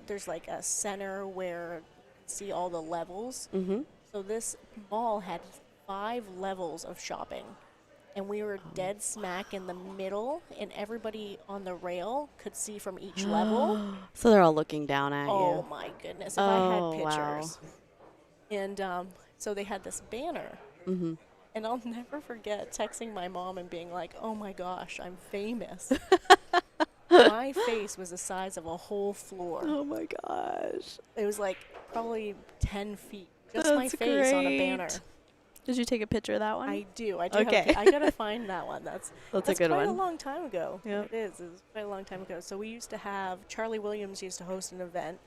there's like a center where you can see all the levels. Mm-hmm. So this mall had 5 levels of shopping. And we were dead smack in the middle, and everybody on the rail could see from each level. So they're all looking down at Oh you. my goodness, if I had Oh, wow. pictures. And so they had this banner. Mm-hmm. And I'll never forget texting my mom and being like, oh my gosh, I'm famous. My face was the size of a whole floor. Oh, my gosh. It was like probably 10 feet. Just my That's face on a great. banner. Did you take a picture of that one? I do. I do. Okay. I gotta find that one. That's a good quite one. a long time ago. Yep. It is. It was quite a long time ago. So we used to have Charlie Williams used to host an event,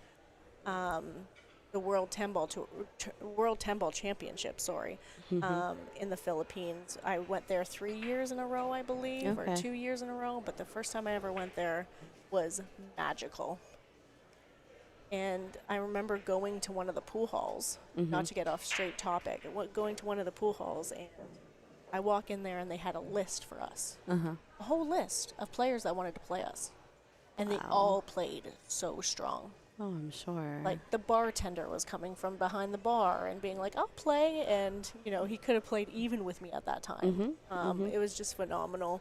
the World 10-Ball Championship. Sorry, in the Philippines. I went there 3 years in a row, I believe, or Okay. 2 years in a row. But the first time I ever went there was magical. And I remember going to one of the pool halls, not to get off straight topic, going to one of the pool halls, and I walk in there and they had a list for us. Uh-huh. A whole list of players that wanted to play us. And they Wow. all played so strong. Oh, I'm sure. Like the bartender was coming from behind the bar and being like, I'll play. And, he could have played even with me at that time. It was just phenomenal.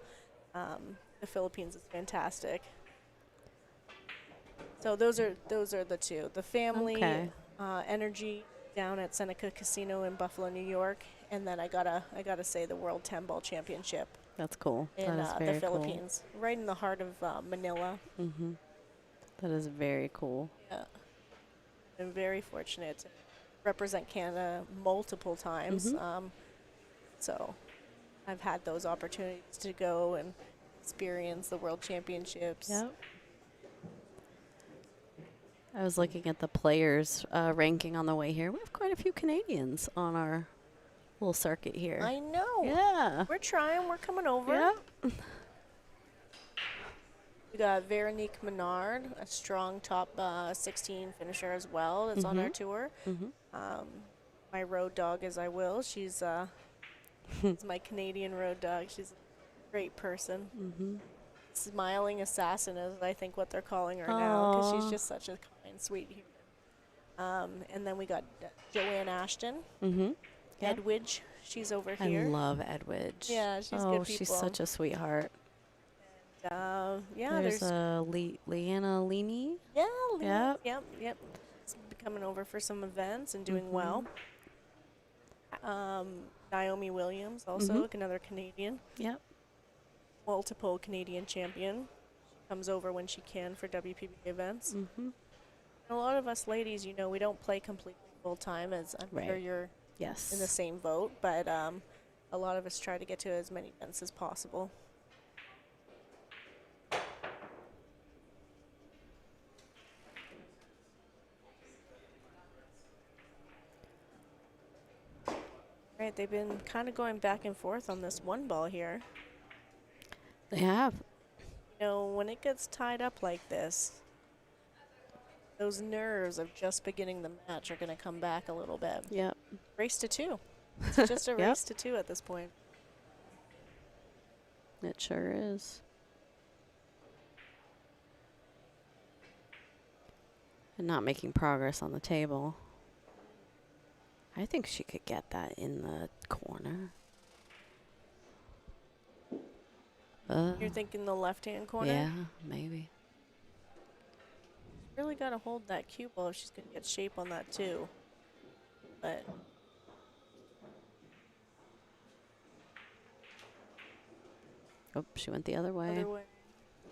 The Philippines is fantastic. So those are the two. The family energy down at Seneca Casino in Buffalo, New York, and then I gotta say the World 10-Ball Championship That's cool. in That is very the Philippines, right in the heart of Manila. cool. Mm-hmm. That is very cool. Yeah. I'm very fortunate to represent Canada multiple times. So I've had those opportunities to go and experience the World Championships. Yep. I was looking at the players ranking on the way here. We have quite a few Canadians on our little circuit here. I know. Yeah. We're trying. We're coming over. Yeah. We got Veronique Menard, a strong top 16 finisher as well. That's on our tour. My road dog is I Will. She's it's my Canadian road dog. She's a great person. Smiling assassin is I think what they're calling her now, because she's just such a kind, sweet human. And then we got Joanne Ashton. Edwidge, she's over I here. love Edwidge. Yeah, she's oh, good she's people. such a sweetheart. Yeah, There's Leanna Leaney. Yeah, yep. She's coming over for some events and doing well. Naomi Williams, also another Canadian. Yep. Multiple Canadian champion. She comes over when she can for WPBA events. And a lot of us ladies, we don't play completely full time, as I'm sure Right. you're Yes. in the same boat, but a lot of us try to get to as many events as possible. Right, they've been kind of going back and forth on this one ball here. They have. When it gets tied up like this, those nerves of just beginning the match are going to come back a little bit. Yep. Race to 2. It's just a Yep. race to 2 at this point. It sure is. And not making progress on the table. I think she could get that in the corner. You're thinking the left-hand corner? Yeah, maybe. Really got to hold that cue ball if she's going to get shape on that too. But Oh, she went the other way. other way.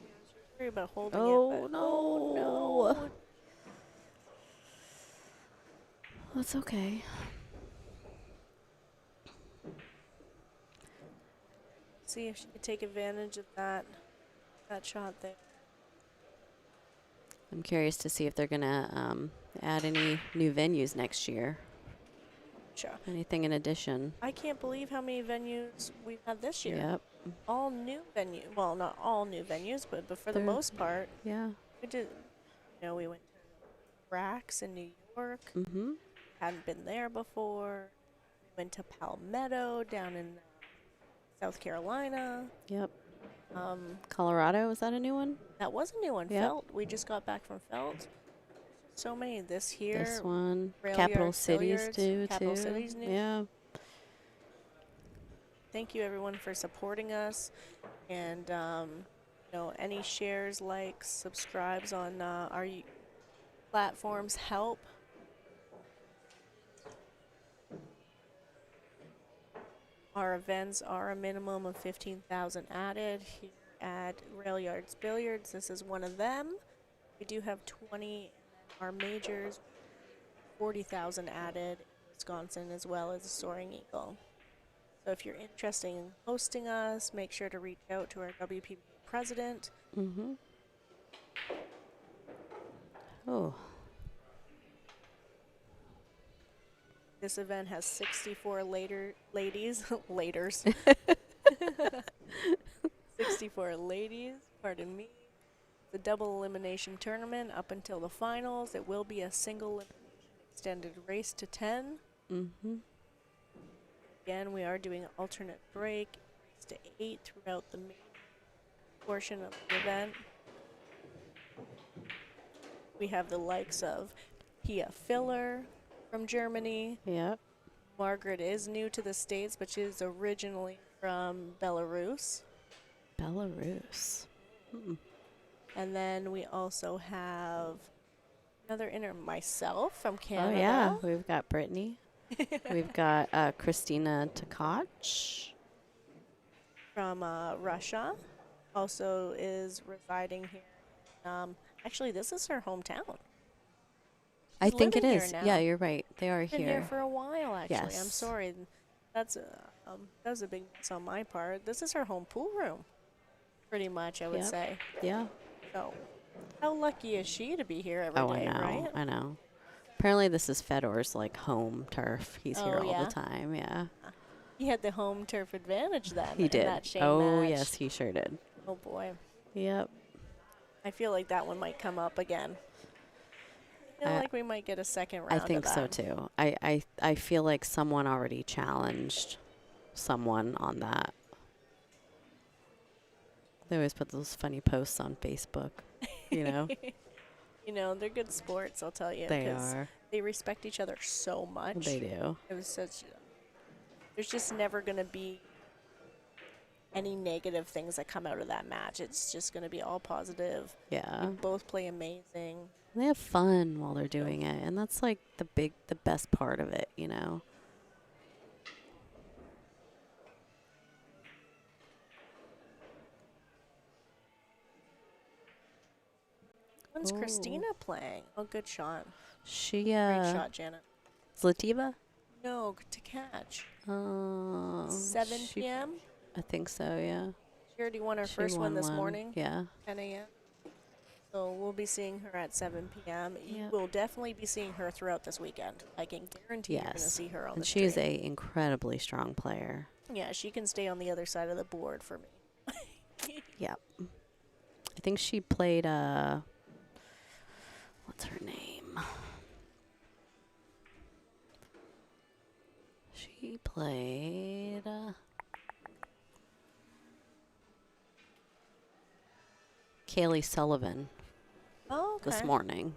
Yeah, she was worried about holding Oh, it. But no. Oh, no. That's okay. See if she could take advantage of that shot there. I'm curious to see if they're going to add any new venues next year. Sure. Anything in addition. I can't believe how many venues we've had this year. Yep. All new venues. Well, not all new venues, but for the They're- most part, Yeah. we did. You know, we went to Rax in New York. Mm-hmm. Hadn't been there before. We went to Palmetto down in South Carolina. Yep. Colorado, is that a new one? That was a new one. Yep. Felt. We just got back from Felt. So many this year. This one. Railyard, Capital Cities Billiards, too. Capital Cities new. Yeah. Thank you everyone for supporting us, and you know, any shares, likes, subscribes on our platforms help. Our events are a minimum of 15,000 added here at Railyard's Billiards. This is one of them. We do have 20 our majors, 40,000 added in Wisconsin, as well as a Soaring Eagle. So if you're interested in hosting us, make sure to reach out to our WPBA president. Mm-hmm. Oh. This event has 64 ladies, 64 ladies, pardon me. The double elimination tournament up until the finals. It will be a single elimination extended race to 10. Mm-hmm. Again, we are doing an alternate break, race to 8 throughout the main portion of the event. We have the likes of Pia Filler from Germany. Yep. Margaret is new to the States, but she is originally from Belarus. Belarus. Mm-mm. And then we also have another myself from Canada. Oh, yeah. We've got Brittany. We've got Christina Tkach. From Russia. Also is residing here. Actually, this is her hometown. I She's think it living is. here now. Yeah, you're right. They are Been here for a while, actually. I'm Yes. sorry. That was a big miss on my part. This is her home pool room, pretty much, I would Yep. say. Yeah. So, how lucky is she to be here every day, I know. right? I know. Apparently, this is Fedor's like home turf. He's here Oh, all yeah? the time. Yeah. He had the home turf advantage then. He in did. That Shane Oh, match. yes, he sure did. Oh boy. Yep. I feel like that one might come up again. I feel like we might get a second round. I think of so that. too. I feel like someone already challenged someone on that. They always put those funny posts on Facebook, you know. You know, they're good sports, I'll tell you. They 'cause are. They respect each other so much. They do. It was such. There's just never going to be any negative things that come out of that match. It's just going to be all positive. Yeah. They both play amazing. They have fun while they're doing it, and that's like the best part of it, you know. When's Oh. Christina playing? Oh, good shot. She Great shot, Janet. Zlativa? No, to catch. 7 she- p.m. I think so, yeah. She already won her She first one won this one. morning, Yeah. 10 a.m. So we'll be seeing her at 7 p.m. You Yep. will definitely be seeing her throughout this weekend. I can guarantee you're going to Yes. see her on And the she's stream. a incredibly strong player. Yeah, she can stay on the other side of the board for me. Yep. I think she played what's her name? She played Kaylee Sullivan Oh, okay. this morning.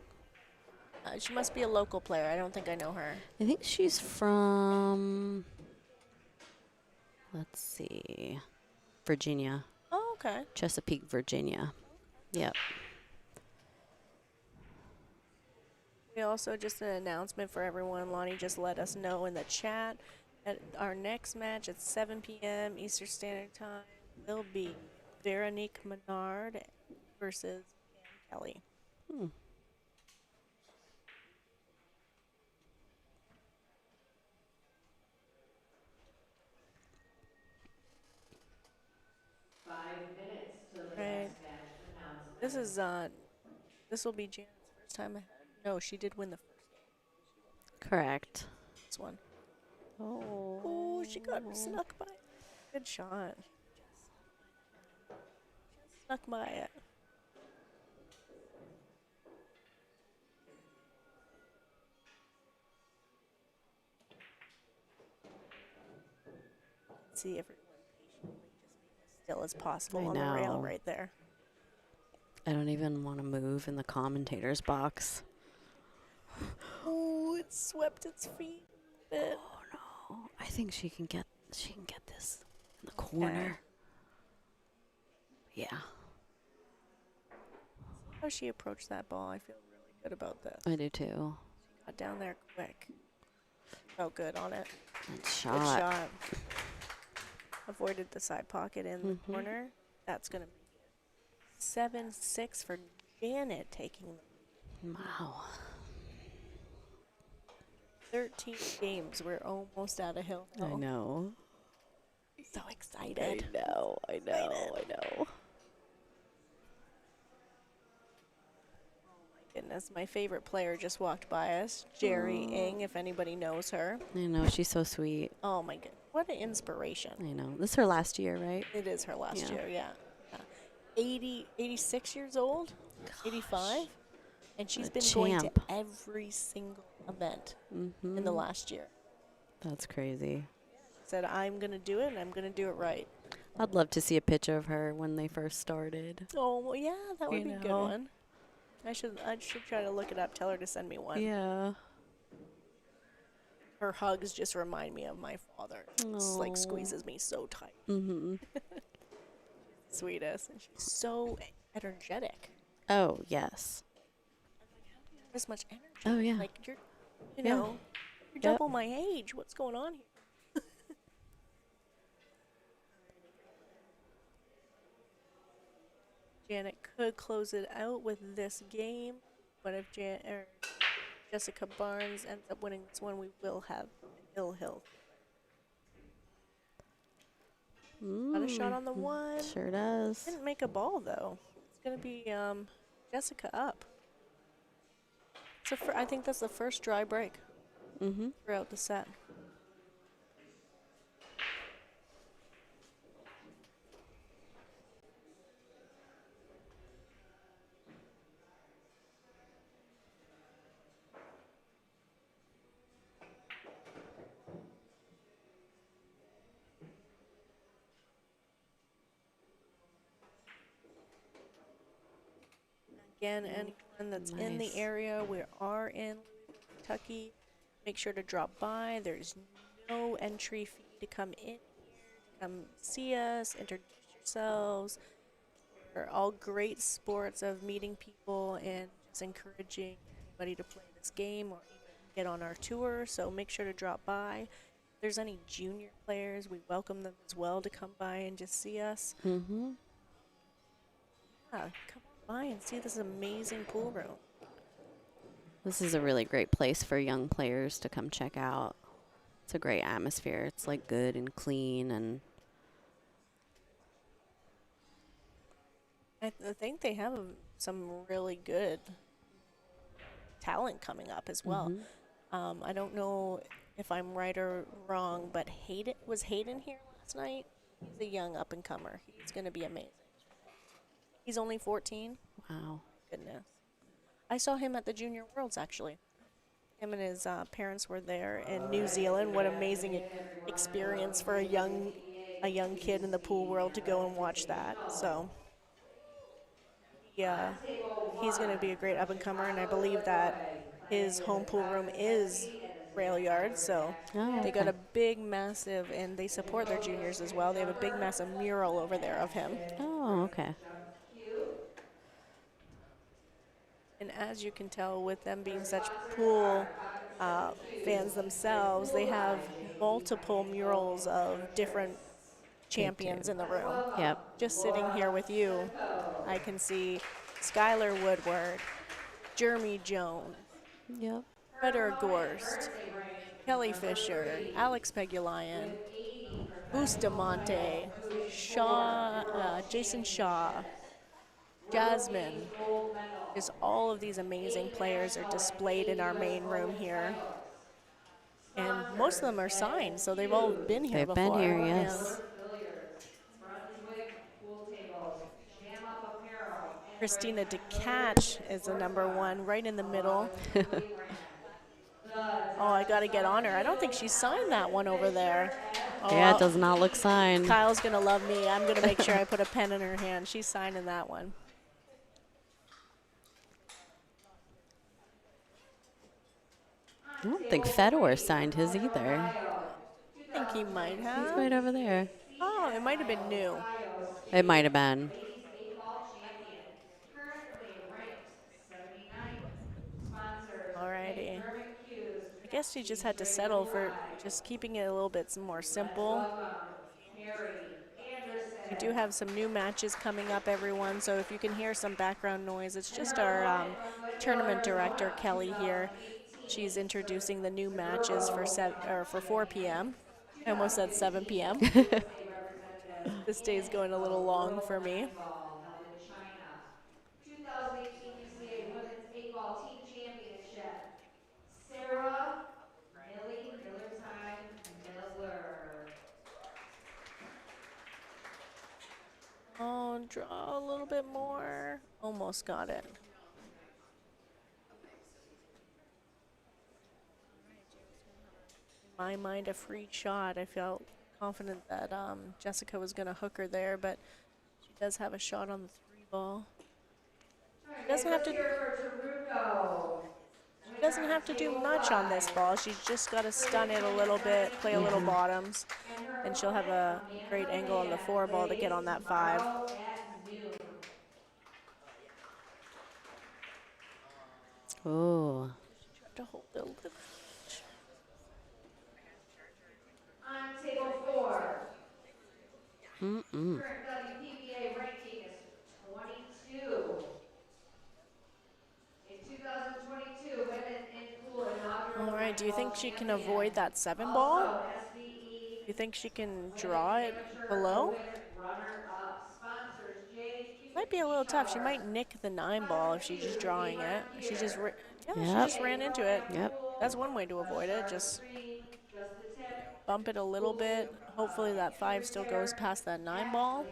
She must be a local player. I don't think I know her. I think she's from, let's see, Virginia. Oh, Okay. Chesapeake, Virginia. Yep. We also, just an announcement for everyone, Lonnie just let us know in the chat that our next match at 7 p.m. Eastern Standard Time will be Veronique Menard versus Pam Kelly. Hmm. Right. This is this will be Janet's first time ahead. No, she did win the Correct. first one. Oh. Oh, she got snuck by. Good shot. Snuck by it. See everyone patiently just being as still as possible I on the rail know. right there. I don't even want to move in the commentator's box. Oh, it swept its feet a bit. Oh no. I think she can get this in the corner. Yeah. How she approached that ball, I feel really good about this. I do too. Got down there quick. Felt good on it. That Good shot. shot. Avoided the side pocket in the corner. That's going to be 7-6 for Janet, taking Wow. 13 games. We're almost out of hill. I know. So excited. I know. Goodness, my favorite player just walked by us, Jerry Ng, if anybody knows her. I know. She's so sweet. Oh my god, what an inspiration. I know. This is her last year, right? It is her last Yeah. year, yeah. 86 years old, 85, and she's A been going to champ. every single event in Mm-hmm. the last year. That's crazy. Said, I'm going to do it, and I'm going to do it right. I'd love to see a picture of her when they first started. Oh, well, yeah, that would You be a good know. one. I should try to look it up. Tell her to send me one. Yeah. Her hugs just remind me of my father. It's like Aw. squeezes me so tight. Mm-hmm. Sweetest. And she's so energetic. Oh, yes. This much energy. Oh, yeah. Like, you're, you Yeah. know, you're Yep. double my age. What's going on here? Janet could close it out with this game, but if Jessica Barnes ends up winning this one, we will have Hill Hill. Got a shot on the one. Sure does. Didn't make a ball though. It's gonna be Jessica up. I think that's the first dry break Mm-hmm. throughout the set. Again, anyone that's in the Nice. area, we are in Louisville, Kentucky. Make sure to drop by. There's no entry fee to come in here, to come see us, introduce yourselves. They're all great sports of meeting people and just encouraging anybody to play this game or even get on our tour. So make sure to drop by. If there's any junior players, we welcome them as well to come by and just see us. Mm-hmm. Yeah, come on by and see this amazing pool room. This is a really great place for young players to come check out. It's a great atmosphere. It's like good and clean and I think they have some really good talent coming up as well. I don't know if I'm right or wrong, but was Hayden here last night? He's a young up-and-comer. He's going to be amazing. He's only 14. wow. Goodness. I saw him at the Junior Worlds, actually. Him and his parents were there in New Zealand. What amazing experience for a young kid in the pool world to go and watch that. So, yeah, he's going to be a great up-and-comer, and I believe that his home pool room is Railyard. So Oh, they got okay. a big, massive, and they support their juniors as well. They have a big, massive mural over there of him. Oh, Oh, okay. And as you can tell, with them being such pool fans themselves, they have multiple murals of different champions in the room. Yep. Just sitting here with you, I can see Skylar Woodward, Jeremy Jones, Yep. Federer Gorst, Kelly Fisher, Alex Pegulayan, Bustamante, Shaw, Jason Shaw, Jasmine. Just all of these amazing players are displayed in our main room here. And most of them are signed, so they've all been here They've before. been here, Yeah. yes. Christina DeCatch is the #1, right in the middle. Oh, I got to get on her. I don't think she signed that one over there. Oh, Yeah, it does not look signed. Kyle's going to love me. I'm going to make sure I put a pen in her hand. She's signing that one. I don't think Fedor signed his either. I think he might have. He's right over there. Oh, it might have been new. It might have been. Alrighty. I guess she just had to settle for just keeping it a little bit more simple. We do have some new matches coming up, everyone, so if you can hear some background noise, it's just our tournament director, Kelly, here. She's introducing the new matches for 4 p.m. I almost said 7 p.m. This day is going a little long for me. 2018 UCA Women's 8-Ball Team Championship. Sarah Miller. Oh, draw a little bit more. Almost got it. In my mind, a free shot. I felt confident that Jessica was going to hook her there, but she does have a shot on the 3-ball. Doesn't have to do much on this ball. She's just got to stun it a little bit, play a little bottoms, and she'll have a great angle on the 4-ball to get on that 5. Oh. To hold it a little bit. On table 4. Mm-mm. Current WPBA ranking is 22. In 2022, women in pool inaugural. All right, do you think she can avoid that 7-ball? Do you think she can draw it below? Might be a little tough. She might nick the 9-ball if she's just drawing it. She just ran into it. Yep. That's one way to avoid it. Just bump it a little bit. Hopefully that 5 still goes past that 9-ball.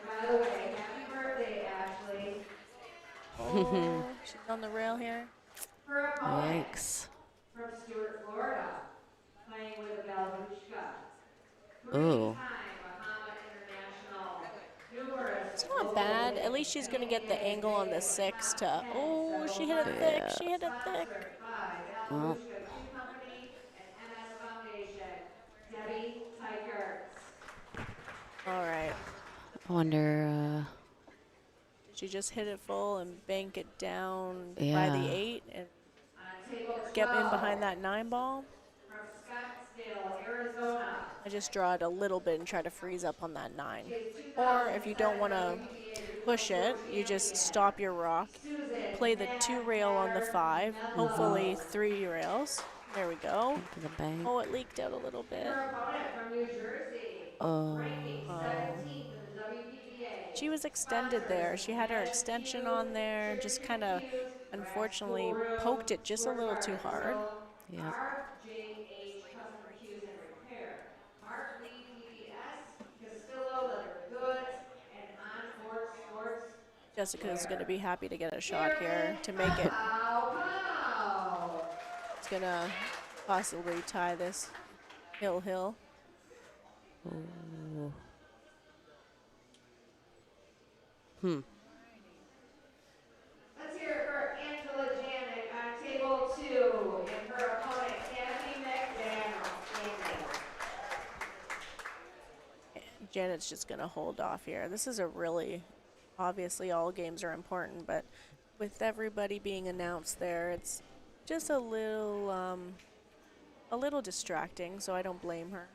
By the way, happy birthday, Ashley. Oh, she's on the rail here. Her opponent Yikes. from Stuart, Florida, playing with a Belvushka. Ooh. It's not bad. At least she's going to get the angle on the 6 to. Oh, she hit it thick. She hit it thick. Well. All right. I wonder. Did she just hit it full and bank it down by Yeah. the 8 and get in behind that 9-ball? I just draw it a little bit and try to freeze up on that 9. Or if you don't want to push it, you just stop your rock, play the 2 rail on the 5, hopefully 3 rails. There we go. To the bank. Oh, it leaked out a little bit. Oh. She was extended there. She had her extension on there, just kind of unfortunately poked it just a little too hard. Yep. Jessica's going to be happy to get a shot here to make it. It's going to possibly tie this hill. Oh. Let's hear it for Angela Janik on table 2 and her opponent, Kathy McDaniel. Janet's just going to hold off here. This is a really, obviously all games are important, but with everybody being announced there, it's just a little distracting, so I don't blame her.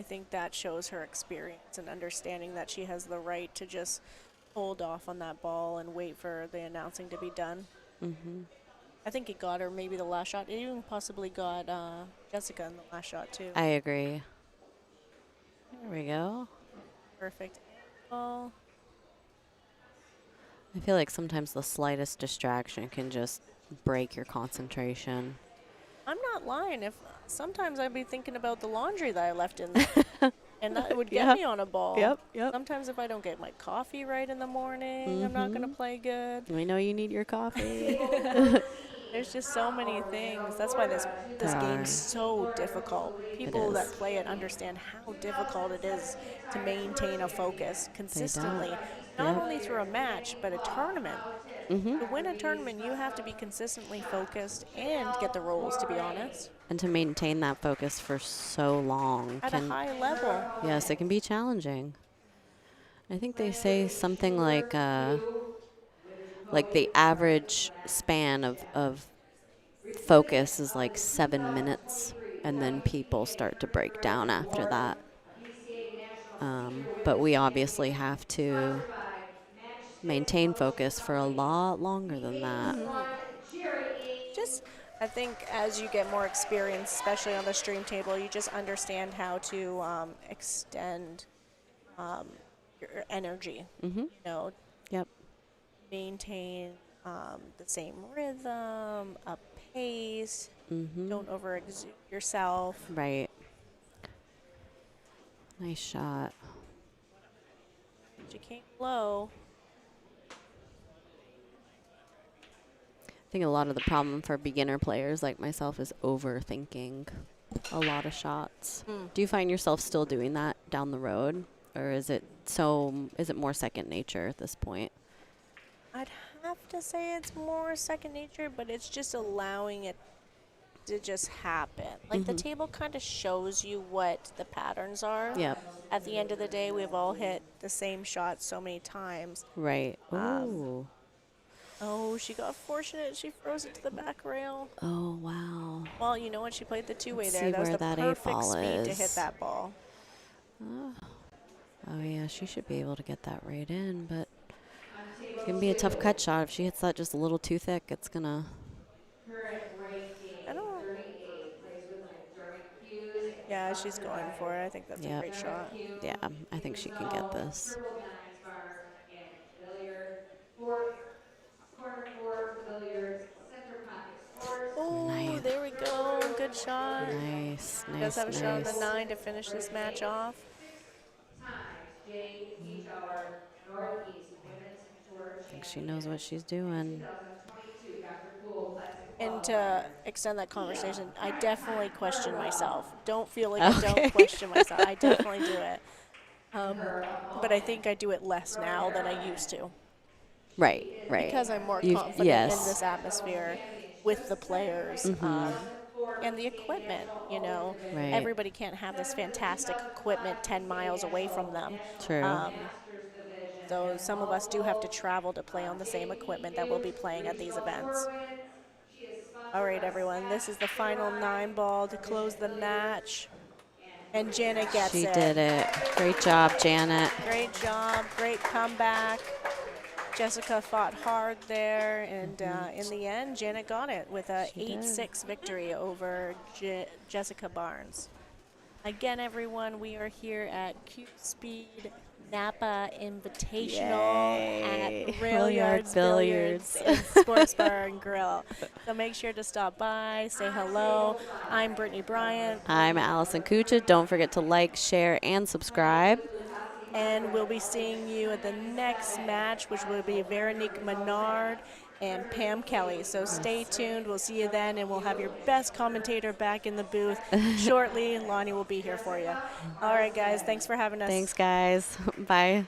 I think that shows her experience and understanding that she has the right to just hold off on that ball and wait for the announcing to be done. Mm-hmm. I think it got her maybe the last shot. It even possibly got Jessica in the last shot, too. I agree. There we go. Perfect angle. I feel like sometimes the slightest distraction can just break your concentration. I'm not lying. If sometimes I'd be thinking about the laundry that I left in there, and that would get me on a ball. Yep. Sometimes if I don't get my coffee right in the morning, I'm not going to play good. We know you need your coffee. There's just so many things. That's why this game's so difficult. People that play it understand how difficult it is to maintain a focus consistently, not only through a match, but a tournament. To win a tournament, you have to be consistently focused and get the rolls, to be honest. And to maintain that focus for so long. At a high level. Yes, it can be challenging. I think they say something like the average span of focus is like 7 minutes, and then people start to break down after that. But we obviously have to maintain focus for a lot longer than that. Just, I think as you get more experience, especially on the stream table, you just understand how to extend your energy. Mm-hmm. You know, Yep. maintain the same rhythm, a pace. Mm-hmm. Don't overexert yourself. Right. Nice shot. She came low. I think a lot of the problem for beginner players like myself is overthinking a lot of shots. Do you find yourself still doing that down the road, or is it more second nature at this point? I'd have to say it's more second nature, but it's just allowing it to just happen. Like the table kind of shows you what the patterns are. Yep. At the end of the day, we've all hit the same shot so many times. Right. Ooh. Oh, she got fortunate. She froze it to the back rail. Oh, wow. Well, you know what? She played the two-way Let's there. see That was where the that perfect 8-ball speed to is. hit that ball. Oh, yeah, she should be able to get that right in, but it's going to be a tough cut shot. If she hits that just a little too thick, it's going to... I don't... Yeah, she's going for it. I think that's a great shot. Yeah, I think she can get this. Oh, Nice. there we go. Good shot. Nice, nice, Does have a shot on nice. the 9 to finish this match off. I think she knows what she's doing. And to extend that conversation, I definitely question myself. Don't feel like I don't question myself. I definitely do it. But I think I do it less now than I used to. Right. Because I'm more confident in this atmosphere with the players and the equipment, you know. Right. Everybody can't have this fantastic equipment 10 miles away from them. True. So some of us do have to travel to play on the same equipment that we'll be playing at these events. All right, everyone, this is the final 9 ball to close the match. And Janet gets it. She did it. Great job, Janet. Great job. Great comeback. Jessica fought hard there, and in the end, Janet got it with a 8-6 victory over Jessica Barnes. Again, everyone, we are here at CueSpeed Napa Invitational at Railyard Billiards and Sports Bar and Grill. So make sure to stop by, say hello. I'm Brittany Bryant. I'm Allison Kucha. Don't forget to like, share, and subscribe. And we'll be seeing you at the next match, which will be Veronique Menard and Pam Kelly. So stay tuned. We'll see you then, and we'll have your best commentator back in the booth shortly, and Lonnie will be here for you. All right, guys. Thanks for having us. Thanks, guys. Bye.